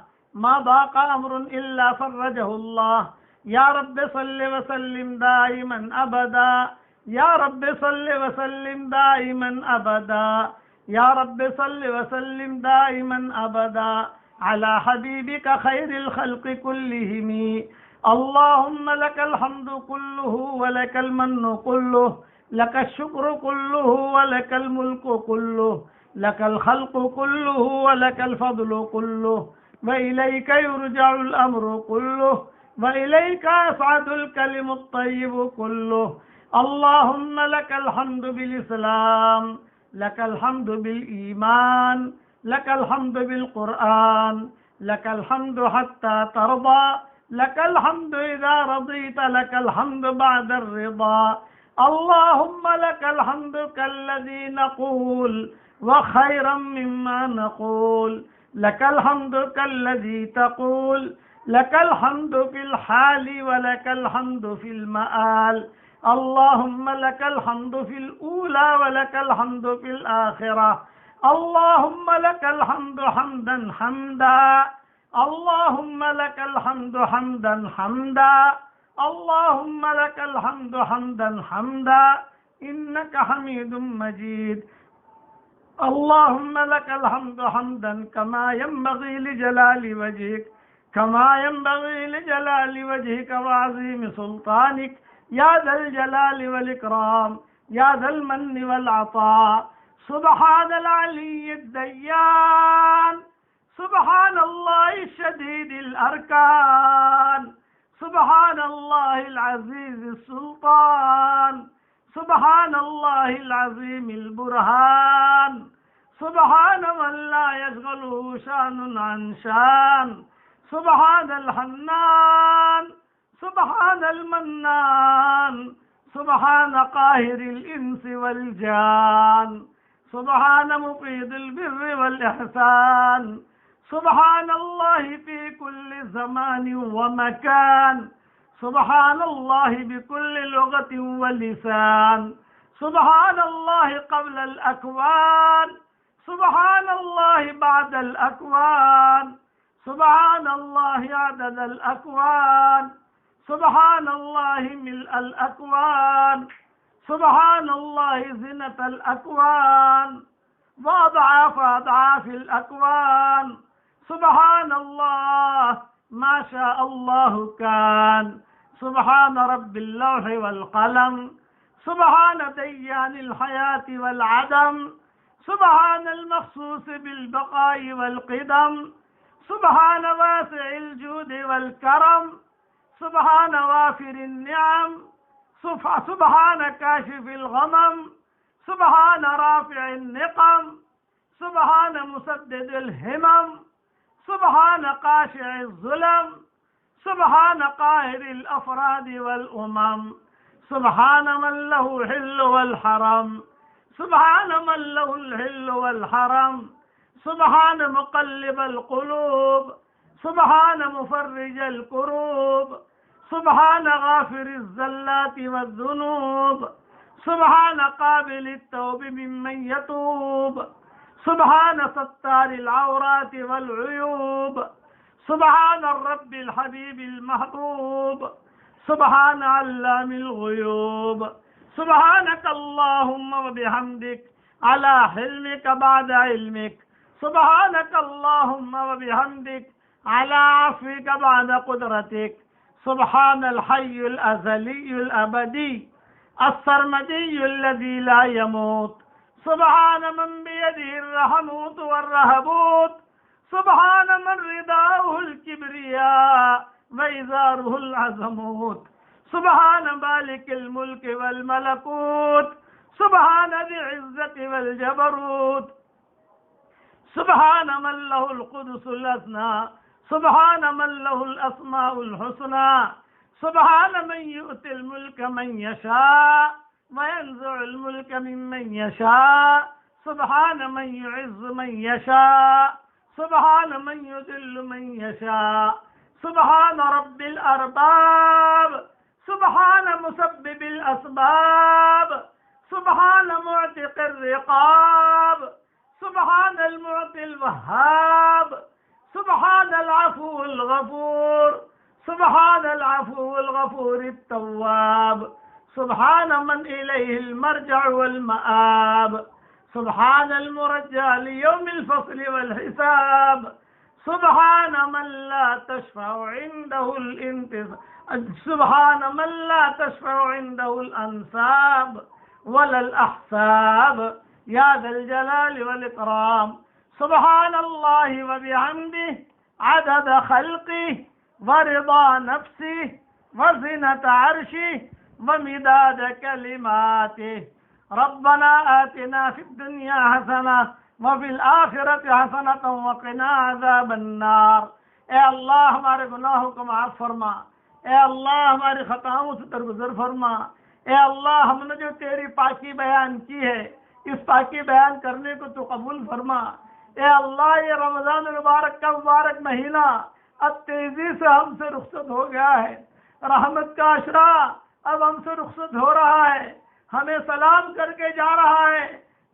ما ضاق امر الا فرجہ اللہ، یا رب صلی وسلم دائما ابدا، یا رب صلی وسلم دائما ابدا، یا رب صلی وسلم دائما ابدا على حبیبک خیر الخلق كلهم، اللهم لك الحمد كله ولك المن كله، لك الشكر كله ولك الملك كله، لك الخلق كله ولك الفضل كله، وإليك يرجع الأمر كله، وإليك يصعد الكلم الطيب كله، اللهم لك الحمد بالإسلام، لك الحمد بالإيمان، لك الحمد بالقرآن، لك الحمد حتى ترضى، لك الحمد إذا رضيت، لك الحمد بعد الرضا، اللهم لك الحمد كالذي نقول وخيرا مما نقول، لك الحمد كالذي تقول، لك الحمد في الحال ولك الحمد في المآل، اللهم لك الحمد في الأولى ولك الحمد في الآخرة، اللهم لك الحمد حمدا حمدا، اللهم لك الحمد حمدا حمدا، اللهم لك الحمد حمدا حمدا إنك حميد مجيد، اللهم لك الحمد حمدا كما ينبغي لجلال وجهك، كما ينبغي لجلال وجهك وعظيم سلطانك، يا ذا الجلال والإكرام، يا ذا المن والعطاء، سبحان العلي الديان، سبحان الله الشديد الأركان، سبحان الله العزيز السلطان، سبحان الله العظيم البرهان، سبحان من لا يشغله شان عن شان، سبحان الحنان، سبحان المنان، سبحان قاهر الإنس والجان، سبحان مفيد البر والإحسان، سبحان الله في كل زمان ومكان، سبحان الله بكل لغة ولسان، سبحان الله قبل الأكوان، سبحان الله بعد الأكوان، سبحان الله عدد الأكوان، سبحان الله ملء الأكوان، سبحان الله زنة الأكوان وأضعاف أضعاف الأكوان، سبحان الله ما شاء الله كان، سبحان رب اللوح والقلم، سبحان ديان الحياة والعدم، سبحان المخصوص بالبقاء والقدم، سبحان واسع الجود والكرم، سبحان وافر النعم، سبحان كاشف الغمم، سبحان رافع النقم، سبحان مسدد الهمم، سبحان قاشع الظلم، سبحان قاهر الأفراد والأمم، سبحان من له الحل والحرم، سبحان من له الحل والحرم، سبحان مقلب القلوب، سبحان مفرج الكروب، سبحان غافر الزلات والذنوب، سبحان قابل التوب ممن يتوب، سبحان ستار العورات والعيوب، سبحان الرب الحبيب المحبوب، سبحان علام الغيوب، سبحانك اللهم وبحمدك على حلمك بعد علمك، سبحانك اللهم وبحمدك على عفوك بعد قدرتك، سبحان الحي الأزلي الأبدي السرمدي الذي لا يموت، سبحان من بيده الرحموت والرهبوت، سبحان من رداؤه الكبرياء وإزاره العظموت، سبحان مالك الملك والملكوت، سبحان ذي العزة والجبروت، سبحان من له القدس الأسنى، سبحان من له الأسماء الحسنى، سبحان من يؤتي الملك من يشاء وينزع الملك ممن يشاء، سبحان من يعز من يشاء، سبحان من يذل من يشاء، سبحان رب الأرباب، سبحان مسبب الأسباب، سبحان معتق الرقاب، سبحان المعطي الوهاب، سبحان العفو الغفور، سبحان العفو الغفور التواب، سبحان من إليه المرجع والمآب، سبحان المرجى ليوم الفصل والحساب، سبحان من لا تشفع عنده سبحان من لا تشفع عنده الأنساب ولا الأحساب يا ذا الجلال والإكرام. سبحان الله وبحمده عدد خلقه ورضا نفسه وزنة عرشه ومداد كلماته. ربنا آتنا في الدنيا حسنة وفي الآخرة حسنة وقنا عذاب النار. اے اللہ ہمارے گناہوں کو معاف فرما، اے اللہ ہماری خطاؤں سے درگزر فرما، اے اللہ ہم نے جو تیری پاکی بیان کی ہے اس پاکی بیان کرنے کو تو قبول فرما. اے اللہ یہ رمضان المبارک کا مبارک مہینہ اب تیزی سے ہم سے رخصت ہو گیا ہے، رحمت کا عشرہ اب ہم سے رخصت ہو رہا ہے، ہمیں سلام کر کے جا رہا ہے.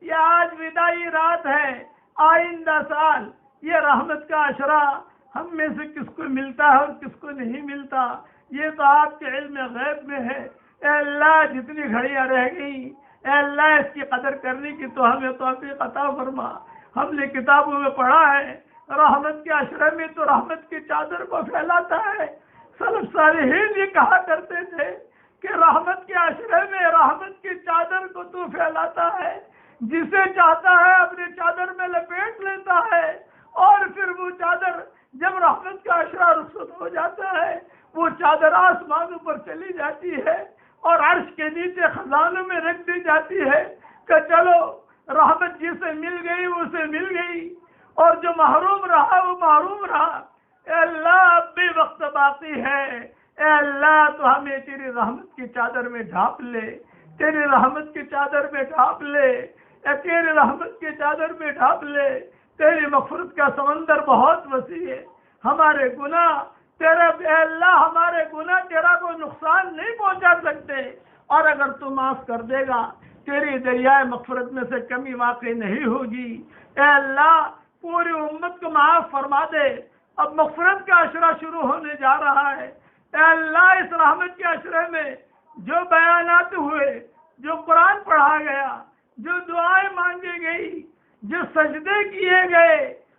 یہ آج وداعی رات ہے، آئندہ سال یہ رحمت کا عشرہ ہم میں سے کس کو ملتا ہے اور کس کو نہیں ملتا یہ تو آپ کے علم غیب میں ہے. اے اللہ جتنی گھڑیاں رہ گئی اے اللہ اس کی قدر کرنے کی تو ہمیں توفیق عطا فرما. ہم نے کتابوں میں پڑھا ہے رحمت کے عشرے میں تو رحمت کی چادر کو پھیلاتا ہے. سلف صالحین یہ کہا کرتے تھے کہ رحمت کے عشرے میں رحمت کی چادر کو تو پھیلاتا ہے، جسے چاہتا ہے اپنے چادر میں لپیٹ لیتا ہے، اور پھر وہ چادر جب رحمت کا عشرہ رخصت ہو جاتا ہے وہ چادر آسمانوں پر چلی جاتی ہے اور عرش کے نیچے خزانوں میں رکھ دی جاتی ہے کہ چلو رحمت جسے مل گئی وہ اسے مل گئی اور جو محروم رہا وہ محروم رہا. اے اللہ اب بھی وقت باقی ہے، اے اللہ تو ہمیں تیری رحمت کی چادر میں ڈھانپ لے، تیری رحمت کی چادر میں ڈھانپ لے، اے تیری رحمت کی چادر میں ڈھانپ لے. تیری مغفرت کا سمندر بہت وسیع ہے، ہمارے گناہ تیرا اے اللہ ہمارے گناہ تیرا کوئی نقصان نہیں پہنچا سکتے، اور اگر تو معاف کر دے گا تیری دریائے مغفرت میں سے کمی واقع نہیں ہوگی. اے اللہ پوری امت کو معاف فرما دے. اب مغفرت کا عشرہ شروع ہونے جا رہا ہے. اے اللہ اس رحمت کے عشرے میں جو بیانات ہوئے، جو قرآن پڑھا گیا، جو دعائیں مانگی گئی، جو سجدے کیے گئے،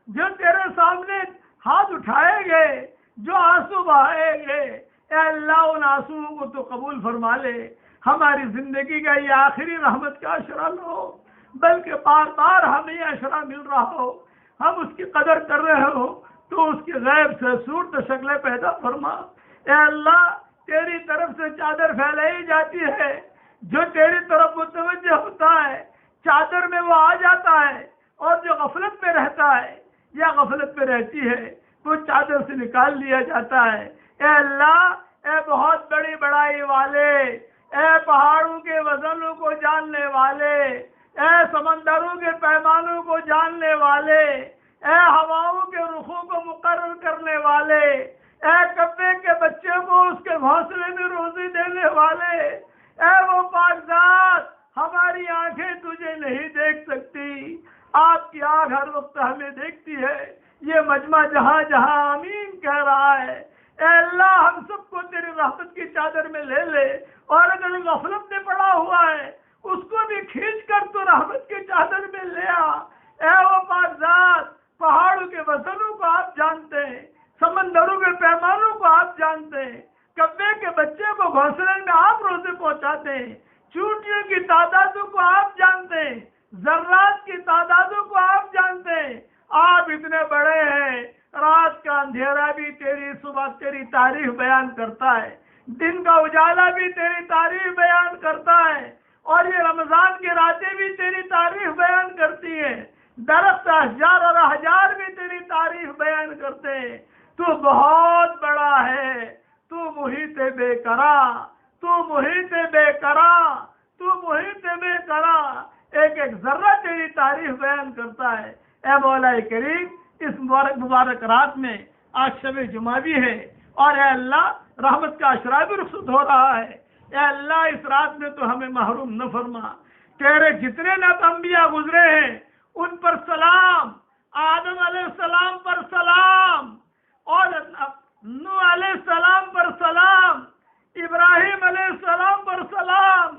جو تیرے سامنے ہاتھ اٹھائے گئے، جو آنسو بہائے گئے، اے اللہ ان آنسوؤں کو تو قبول فرما لے. ہماری زندگی کا یہ آخری رحمت کا عشرہ نہ ہو بلکہ بار بار ہمیں یہ عشرہ مل رہا ہو، ہم اس کی قدر کر رہے ہو تو اس کی غیب سے صورت شکلیں پیدا فرما. اے اللہ تیری طرف سے چادر پھیلائی جاتی ہے، جو تیری طرف متوجہ ہوتا ہے چادر میں وہ آ جاتا ہے، اور جو غفلت میں رہتا ہے یا غفلت میں رہتی ہے وہ چادر سے نکال لیا جاتا ہے. اے اللہ اے بہت بڑی بڑائی والے، اے پہاڑوں کے وزنوں کو جاننے والے، اے سمندروں کے پیمانوں کو جاننے والے، اے ہواؤں کے رخوں کو مقرر کرنے والے، اے کبے کے بچے کو اس کے گھونسلے میں روزی دینے والے، اے وہ پاک ذات ہماری آنکھیں تجھے نہیں دیکھ سکتی، آپ کی آنکھ ہر وقت ہمیں دیکھتی ہے. یہ مجمع جہاں جہاں آمین کہہ رہا ہے. اے اللہ ہم سب کو تیری رحمت کی چادر میں لے لے، اور اگر غفلت میں پڑا ہوا ہے اس کو بھی کھینچ کر تو رحمت کی چادر میں لے آ. اے وہ پاک ذات پہاڑوں کے وزنوں کو آپ جانتے ہیں، سمندروں کے پیمانوں کو آپ جانتے ہیں، کبے کے بچے کو گھونسلے میں آپ روزے پہنچاتے ہیں، چونٹیوں کی تعدادوں کو آپ جانتے ہیں، ذرات کی تعدادوں کو آپ جانتے ہیں. آپ اتنے بڑے ہیں، رات کا اندھیرا بھی تیری صبح تیری تعریف بیان کرتا ہے، دن کا اجالا بھی تیری تعریف بیان کرتا ہے، اور یہ رمضان کی راتیں بھی تیری تعریف بیان کرتی ہیں. درخت اشجار اور احجار بھی تیری تعریف بیان کرتے ہیں. تو بہت بڑا ہے، تو محیط بے کرا، تو محیط بے کرا، تو محیط بے کرا. ایک ایک ذرہ تیری تعریف بیان کرتا ہے. اے مولا کریم، اس مبارک رات میں آج شب جمعہ بھی ہے، اور اے اللہ رحمت کا اشرا بھی رخصت ہو رہا ہے. اے اللہ اس رات میں تو ہمیں محروم نہ فرما. تیرے جتنے نبی انبیاء گزرے ہیں ان پر سلام، آدم علیہ السلام پر سلام، اور نوح علیہ السلام پر سلام، ابراہیم علیہ السلام پر سلام،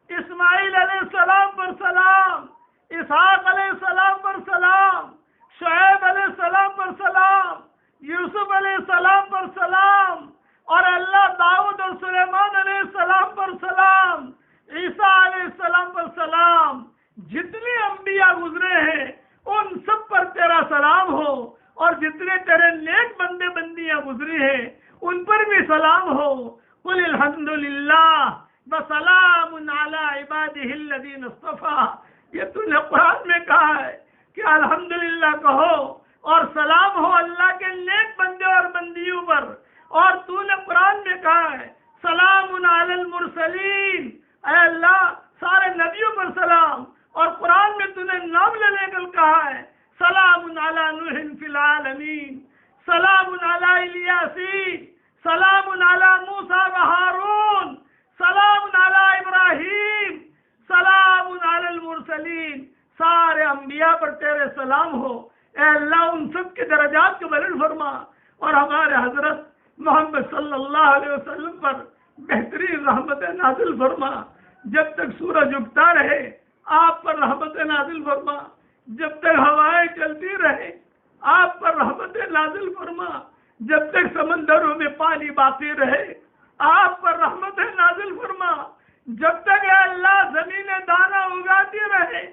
اسماعیل علیہ السلام پر سلام، اسحاق علیہ السلام پر سلام، شعیب علیہ السلام پر سلام، یوسف علیہ السلام پر سلام، اور اللہ داؤد اور سلیمان علیہ السلام پر سلام، عیسیٰ علیہ السلام پر سلام. جتنے انبیاء گزرے ہیں ان سب پر تیرا سلام ہو، اور جتنے تیرے نیک بندے بندیاں گزری ہیں ان پر بھی سلام ہو. قل الحمدللہ وسلام علی عبادہ الذین اصطفیٰ. یہ تو نے قرآن میں کہا ہے کہ الحمدللہ کہو اور سلام ہو اللہ کے نیک بندے اور بندیوں پر. اور تو نے قرآن میں کہا ہے سلام علی المرسلین، اے اللہ سارے نبیوں پر سلام. اور قرآن میں تو نے نام لے کر کہا ہے سلام علی نوح فی العالمین، سلام علی الیاسین، سلام علی موسیٰ و ہارون، سلام علی ابراہیم، سلام علی المرسلین. سارے انبیاء پر تیرے سلام ہو. اے اللہ ان سب کے درجات کو بلند فرما، اور ہمارے حضرت محمد صلی اللہ علیہ وسلم پر بہترین رحمت نازل فرما. جب تک سورج اگتا رہے آپ پر رحمت نازل فرما، جب تک ہوائیں چلتی رہے آپ پر رحمت نازل فرما، جب تک سمندروں میں پانی باقی رہے آپ پر رحمت نازل فرما، جب تک اے اللہ زمینیں دانا اگاتی رہے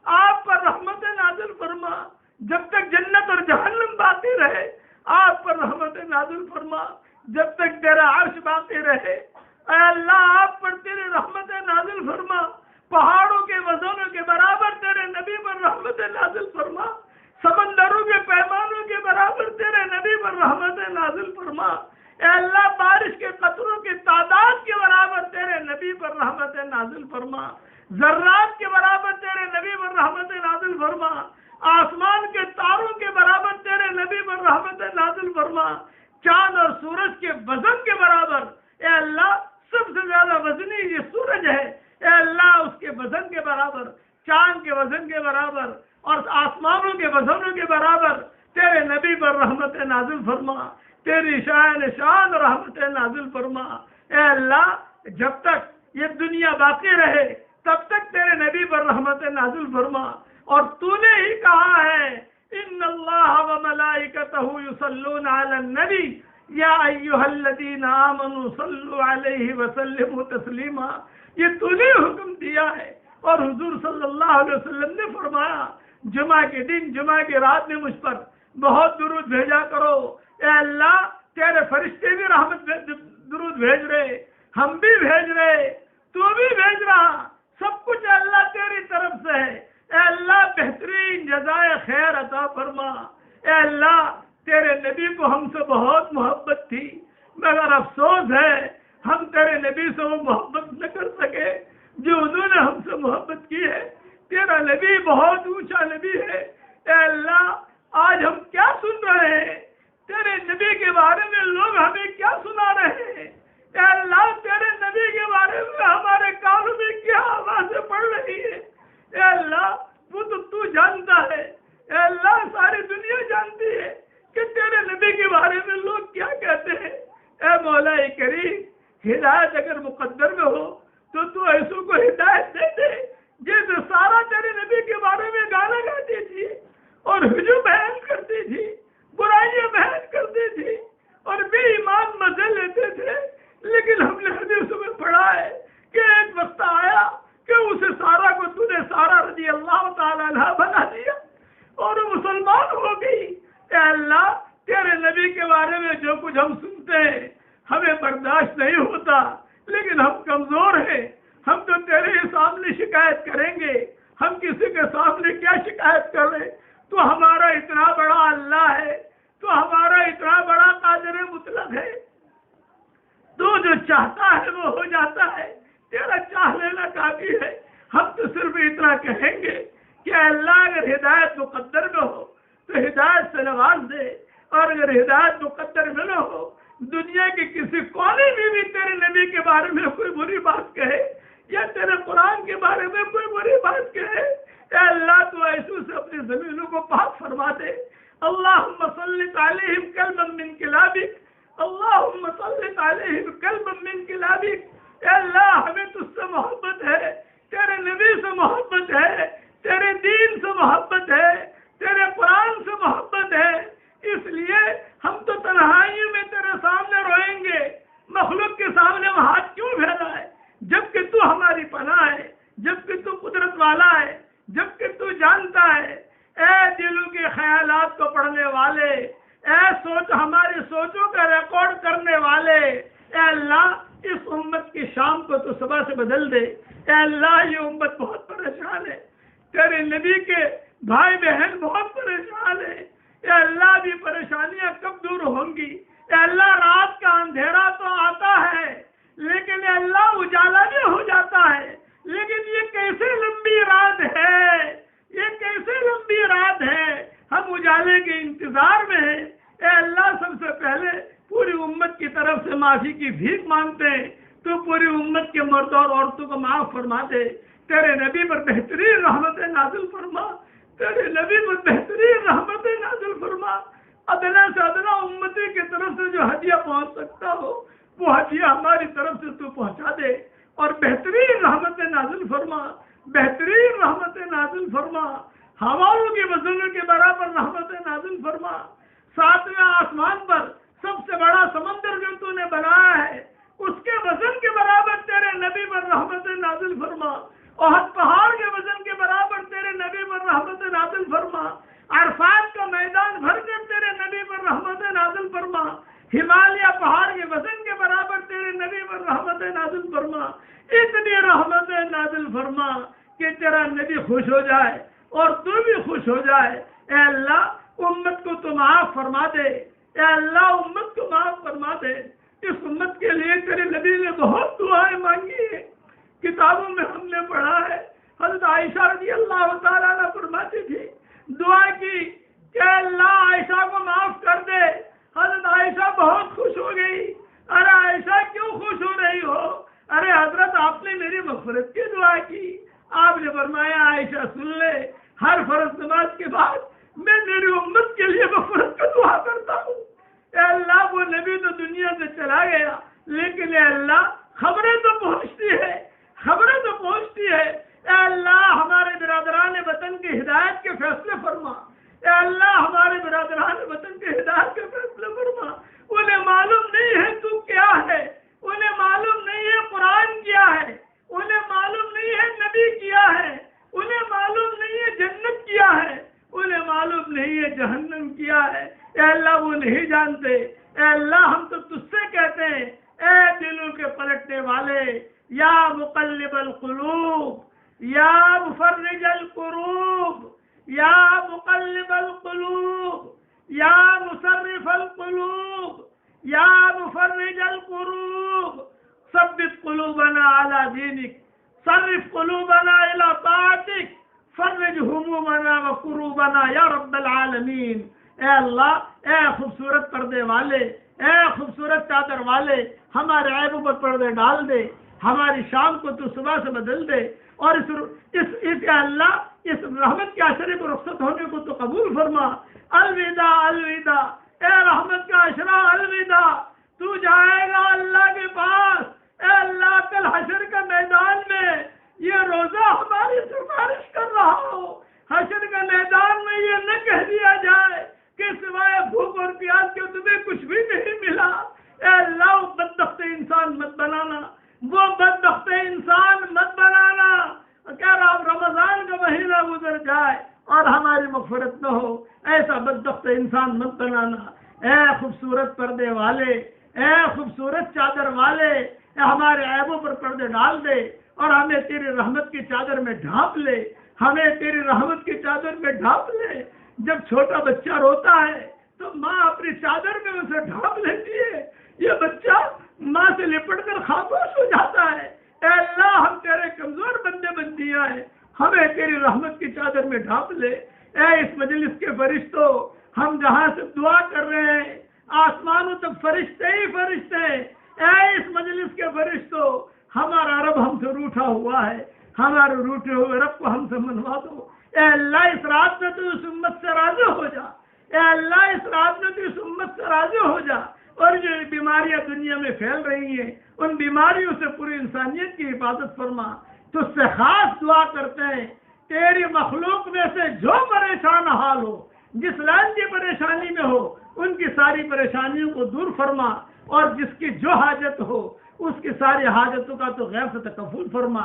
آپ پر رحمت نازل فرما، جب تک جنت اور جہنم باقی رہے آپ پر رحمت نازل فرما، جب تک تیرا عرش باقی رہے اے اللہ آپ پر تیری رحمت نازل فرما. پہاڑوں کے وزنوں کے برابر تیرے نبی پر رحمت نازل فرما، سمندروں کے پیمانوں کے برابر تیرے نبی پر رحمت نازل فرما. اے اللہ بارش کے قطروں کی تعداد کے برابر تیرے نبی پر رحمت نازل فرما، ذرات کے برابر تیرے نبی پر رحمت نازل فرما، آسمان کے تاروں کے برابر تیرے نبی پر رحمت نازل فرما. چاند اور سورج کے وزن کے برابر اے اللہ سب سے زیادہ وزنی یہ سورج ہے، اے اللہ اس کے وزن کے برابر، چاند کے وزن کے برابر اور آسمانوں کے وزنوں کے برابر تیرے نبی پر رحمت نازل فرما. تیری شان رحمت نازل فرما. اے اللہ جب تک یہ دنیا باقی رہے تب تک تیرے نبی پر رحمت نازل فرما. اور تو نے ہی کہا ہے ان اللہ و ملائکتہ یصلون علی النبی یا ایھا الذین آمنوا صلوا علیہ وسلموا تسلیما. یہ تو نے حکم دیا ہے، اور حضور صلی اللہ علیہ وسلم نے فرمایا جمعہ کے دن جمعہ کی رات میں مجھ پر بہت درود بھیجا کرو. اے اللہ تیرے فرشتے بھی رحمت درود بھیج رہے، ہم بھی بھیج رہے، تو بھی بھیج رہا، سب کچھ اللہ تیری طرف سے ہے. اے اللہ بہترین جزائے خیر عطا فرما. اے اللہ تیرے نبی کو ہم سے بہت محبت تھی، مگر افسوس ہے ہم تیرے نبی سے وہ محبت نہ کر سکے جو انہوں نے ہم سے محبت کی ہے. تیرا نبی بہت اونچا نبی ہے. اے اللہ آج ہم کیا سن رہے ہیں، تیرے نبی کے بارے میں لوگ ہمیں کیا سنا رہے ہیں. اے اللہ تیرے نبی کے بارے میں ہمارے کانوں میں کیا آوازیں پڑ رہی ہے. اے اللہ وہ تو جانتا ہے. اے اللہ ساری دنیا جانتی ہے کہ تیرے نبی کے بارے میں لوگ کیا کہتے ہیں. اے مولا کریم ہدایت اگر مقدر میں ہو تو ایسوں کو ہدایت دے دے جیسے سارا تیرے نبی کے بارے میں گانا گاتی تھی اور ہجو بیان کرتی تھی، برائیاں بیان کرتی تھی اور بے ایمان مزے لیتے تھے. لیکن ہم نے حدیثوں میں پڑھا ہے کہ ایک وقت آیا کہ اسے سارا کو تو نے سارا رضی اللہ تعالیٰ عنہ بنا دیا اور وہ مسلمان ہو گئی. اے اللہ تیرے نبی کے بارے میں جو کچھ ہم سنتے ہیں ہمیں برداشت نہیں ہوتا، لیکن ہم کمزور ہیں. ہم تو تیرے سامنے شکایت کریں گے، ہم کسی کے سامنے کیا شکایت کر رہے. تو ہمارا اتنا بڑا اللہ ہے، تو ہمارا اتنا بڑا قادر مطلق ہے، تو جو چاہتا ہے وہ ہو جاتا ہے، تیرا چاہ لینا کافی ہے۔ ہم تو صرف اتنا کہیں گے کہ اللہ اگر ہدایت مقدر میں ہو تو ہدایت سے نواز دے، اور اگر ہدایت مقدر میں نہ ہو، دنیا کے کسی کونے میں بھی تیرے نبی کے بارے میں کوئی بری بات کہے یا تیرے قرآن کے بارے میں کوئی بری بات کہے، اے اللہ تو ایسو سے اپنی زمینوں کو پاک فرما دے۔ اللہم صلِّ علیہم کلبا من کلابک، اللہم صلِّ علیہم کلبا من کلابک۔ اے اللہ ہمیں تجھ سے محبت ہے، تیرے نبی سے محبت ہے، تیرے دین سے محبت ہے، تیرے قرآن سے محبت ہے، اس لیے ہم تو تنہائی میں تیرے سامنے روئیں گے۔ مخلوق کے سامنے وہ ہاتھ کیوں پھیلا ہے جبکہ تو ہماری پناہ ہے، جبکہ تو قدرت والا ہے، جبکہ تو جانتا ہے۔ اے دلوں کے خیالات کو پڑھنے والے، اے ہماری سوچوں کا ریکارڈ کرنے والے، اے اللہ اس امت کی شام کو تو صبح سے بدل دے۔ اے اللہ یہ امت بہت پریشان ہے، تیرے نبی کے بھائی بہن بہت پریشان ہے۔ اے اللہ بھی پریشانیاں کب دور ہوں گی؟ اے اللہ رات کا اندھیرا تو آتا ہے لیکن اے اللہ اجالا بھی ہو جاتا ہے، لیکن یہ کیسے لمبی رات ہے، یہ کیسے لمبی رات ہے، ہم اجالے کے انتظار میں ہیں۔ اے اللہ سب سے پہلے پوری امت کی طرف سے معافی کی بھیک مانگتے ہیں، تو پوری امت کے مرد اور عورتوں کو معاف فرما دے، تیرے نبی پر بہترین رحمتیں نازل فرما، تیرے نبی پر بہترین رحمتیں نازل فرما۔ ادنا سے ادنا امتی کی طرف سے جو ہدیہ پہنچ سکتا ہو وہ ہدیہ ہماری طرف سے تو پہنچا دے، اور بہترین رحمتیں نازل فرما، بہترین رحمتیں نازل فرما، ہواؤں کے وزنوں کے برابر رحمتیں نازل فرما۔ ساتویں آسمان پر سب سے بڑا سمندر جو تو نے بنایا ہے اس کے وزن کے برابر تیرے نبی پر رحمتیں نازل فرما، احد پہاڑ کے وزن کے برابر تیرے نبی پر رحمتیں نازل فرما، عرفات کا میدان بھر کر تیرے نبی پر رحمتیں نازل فرما، ہمالیہ پہاڑ کے وزن کے برابر تیرے نبی پر رحمتیں نازل فرما۔ اتنی رحمتیں نازل فرما کہ تیرا نبی خوش ہو جائے اور تو بھی خوش ہو جائے۔ اے اللہ امت کو تو معاف فرما دے، اے اللہ امت کو معاف فرما دے۔ اس امت کے لیے تیرے نبی نے بہت دعائیں مانگی ہیں، کتابوں میں ہم نے پڑھا ہے۔ حضرت عائشہ رضی اللہ تعالیٰ عنہ فرماتی تھی، دعا کی کہ اللہ عائشہ کو معاف کر دے۔ حضرت عائشہ بہت خوش ہو گئی۔ ارے عائشہ کیوں خوش ہو رہی ہو؟ ارے حضرت آپ نے میری مغفرت کی دعا کی۔ آپ نے فرمایا عائشہ سن لے، ہر فرض نماز کے بعد میں میری امت کے لیے مغفرت کا دعا کرتا ہوں۔ اے اللہ وہ نبی تو دنیا سے چلا گیا لیکن اے اللہ خبریں تو پہنچتی ہے، خبریں تو پہنچتی ہے۔ اے اللہ ہمارے برادران وطن کی ہدایت کے فیصلے فرما، اے اللہ ہمارے برادران وطن کی ہدایت کے فیصلے فرما۔ انہیں معلوم نہیں ہے تو کیا ہے، انہیں معلوم نہیں ہے قرآن کیا ہے، انہیں معلوم نہیں ہے نبی کیا ہے، انہیں معلوم نہیں ہے جنت کیا ہے، انہیں معلوم نہیں ہے جہنم کیا ہے۔ اے اللہ وہ نہیں جانتے۔ اے اللہ ہم تو تجھ سے کہتے ہیں، اے دلوں کے پلٹنے والے، یا مقلب القلوب، یا مفرج القروب، یا مقلب القلوب، یا مصرف القلوب، یا مفرج القروب، ثبت قلوبنا على دینک، صرف قلوبنا الى طاعتک، فرج همومنا وکروبنا یا رب العالمین۔ اے اللہ، اے خوبصورت پردے والے، اے خوبصورت چادر والے، ہمارے عیبوں پر پردے ڈال دے، ہماری شام کو تو صبح سے بدل دے، اور اس اللہ اس رحمت کے عشرے کو رخصت ہونے کو تو قبول فرما۔ الوداع الوداع، اے رحمت کا عشرہ الوداع، تو جائے گا اللہ کے پاس۔ اے اللہ کل حشر کا میدان میں یہ روزہ ہماری سفارش کر رہا ہو، حشر کا میدان میں یہ نہ کہہ دیا جائے کہ سوائے بھوک اور پیاس کے تمہیں کچھ بھی نہیں ملا۔ اے اللہ وہ بدبخت انسان مت بنانا، وہ بدبخت انسان مت بنانا۔ کیا رمضان کا مہینہ گزر جائے اور ہماری مغفرت نہ ہو، ایسا بدبخت انسان مت بنانا۔ اے خوبصورت پردے والے، اے خوبصورت چادر والے، اے ہمارے عیبوں پر پردے ڈال دے اور ہمیں تیری رحمت کی چادر میں ڈھانپ لے، ہمیں تیری رحمت کی چادر میں ڈھانپ لے۔ جب چھوٹا بچہ روتا ہے تو ماں اپنی چادر میں اسے ڈھانپ لیتی ہے، یہ بچہ ماں سے لپٹ کر خاموش ہو جاتا ہے۔ اے اللہ ہم تیرے کمزور بندے بندیاں ہیں، ہمیں تیری رحمت کی چادر میں ڈھانپ لے۔ اے اس مجلس کے فرشتوں، ہم جہاں سے دعا کر رہے ہیں آسمانوں تک فرشتے ہی فرشتے، اے اس مجلس کے فرشتوں، ہمارا رب ہم سے روٹھا ہوا ہے، ہمارے روٹے ہوئے رب کو ہم سے منوا دو۔ اے اللہ اس رات میں تو اس امت سے راضی ہو جا، اے اللہ اس رات میں تو اس امت سے راضی ہو جا، اور جو بیماریاں دنیا میں پھیل رہی ہیں ان بیماریوں سے پوری انسانیت کی حفاظت فرما۔ تجھ سے خاص دعا کرتے ہیں تیری مخلوق میں سے جو پریشان حال ہو، جس لائن کی پریشانی میں ہو، ان کی ساری پریشانیوں کو دور فرما، اور جس کی جو حاجت ہو اس کی ساری حاجتوں کا تو غیب سے تکفل فرما۔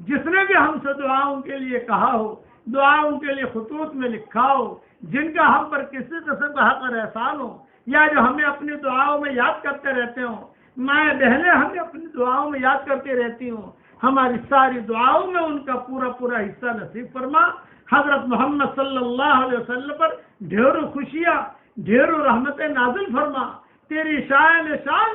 جس نے بھی ہم سے دعاؤں کے لیے کہا ہو، دعاؤں کے لیے خطوط میں لکھا ہو، جن کا ہم پر کسی قسم کا حق اور احسان ہو، یا جو ہمیں اپنی دعاؤں میں یاد کرتے رہتے ہوں، مائیں بہنیں ہمیں اپنی دعاؤں میں یاد کرتے رہتی ہوں، ہماری ساری دعاؤں میں ان کا پورا پورا حصہ نصیب فرما۔ حضرت محمد صلی اللہ علیہ وسلم پر ڈھیروں خوشیاں، ڈھیروں رحمتیں نازل فرما، تیری شان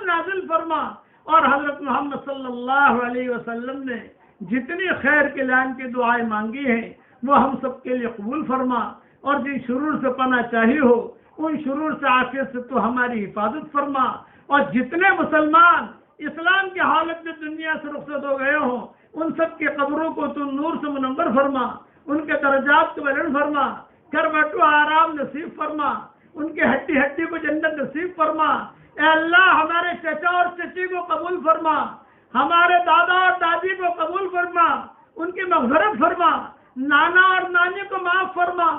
نازل فرما، اور حضرت محمد صلی اللہ علیہ وسلم نے جتنی خیر کے لائن کی دعائیں مانگی ہیں وہ ہم سب کے لیے قبول فرما، اور جن شرور سے پناہ چاہی ہو ان شرور سے عافیت سے تو ہماری حفاظت فرما، اور جتنے مسلمان اسلام کی حالت میں دنیا سے رخصت ہو گئے ہوں ان سب کی قبروں کو تو نور سے منور فرما، ان کے درجات کو بلند فرما، گھر بیٹھو آرام نصیب فرما، ان کے ہڈی ہڈی کو جنت نصیب فرما۔ اے اللہ ہمارے چچا اور چچی کو قبول فرما، ہمارے دادا اور دادی کو قبول فرما، ان کی مغفرت فرما، نانا اور نانی کو معاف فرما،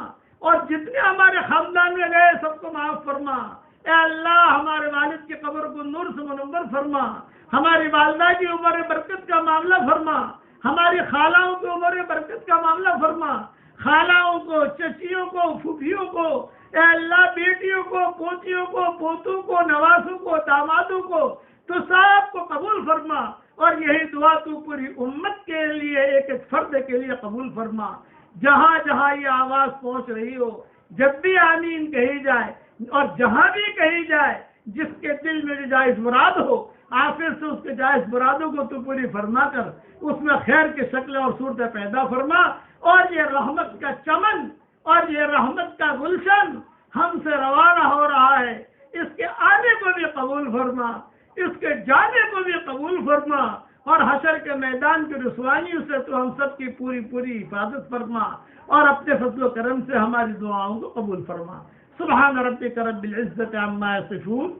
اور جتنے ہمارے خاندان میں گئے سب کو معاف فرما۔ اے اللہ ہمارے والد کی قبر کو نور سے منور فرما، ہماری والدہ کی عمر برکت کا معاملہ فرما، ہماری خالہوں کی عمر برکت کا معاملہ فرما، خالہوں کو، چچیوں کو، پھوپھیوں کو، اے اللہ بیٹیوں کو، پوتیوں کو، پوتوں کو، نوازوں کو، دامادوں کو تو سب کو قبول فرما، اور یہی دعا تو پوری امت کے لیے ایک ایک فرد کے لیے قبول فرما۔ جہاں جہاں یہ آواز پہنچ رہی ہو جب بھی آمین کہی جائے، اور جہاں بھی کہی جائے جس کے دل میں جو جائز مراد ہو آخر سے اس کے جائز مرادوں کو تو پوری فرما کر اس میں خیر کی شکل اور صورتیں پیدا فرما، اور یہ رحمت کا چمن اور یہ رحمت کا گلشن ہم سے روانہ ہو رہا ہے، اس کے آنے کو بھی قبول فرما، اس کے جانے کو بھی قبول فرما، اور حشر کے میدان کی رسوائیوں سے تو ہم سب کی پوری پوری حفاظت فرما، اور اپنے فضل و کرم سے ہماری دعاؤں کو قبول فرما۔ سبحان ربک رب العزت عما یصفون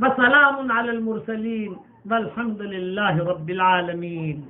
وسلام علی المرسلین والحمد للہ رب العالمین۔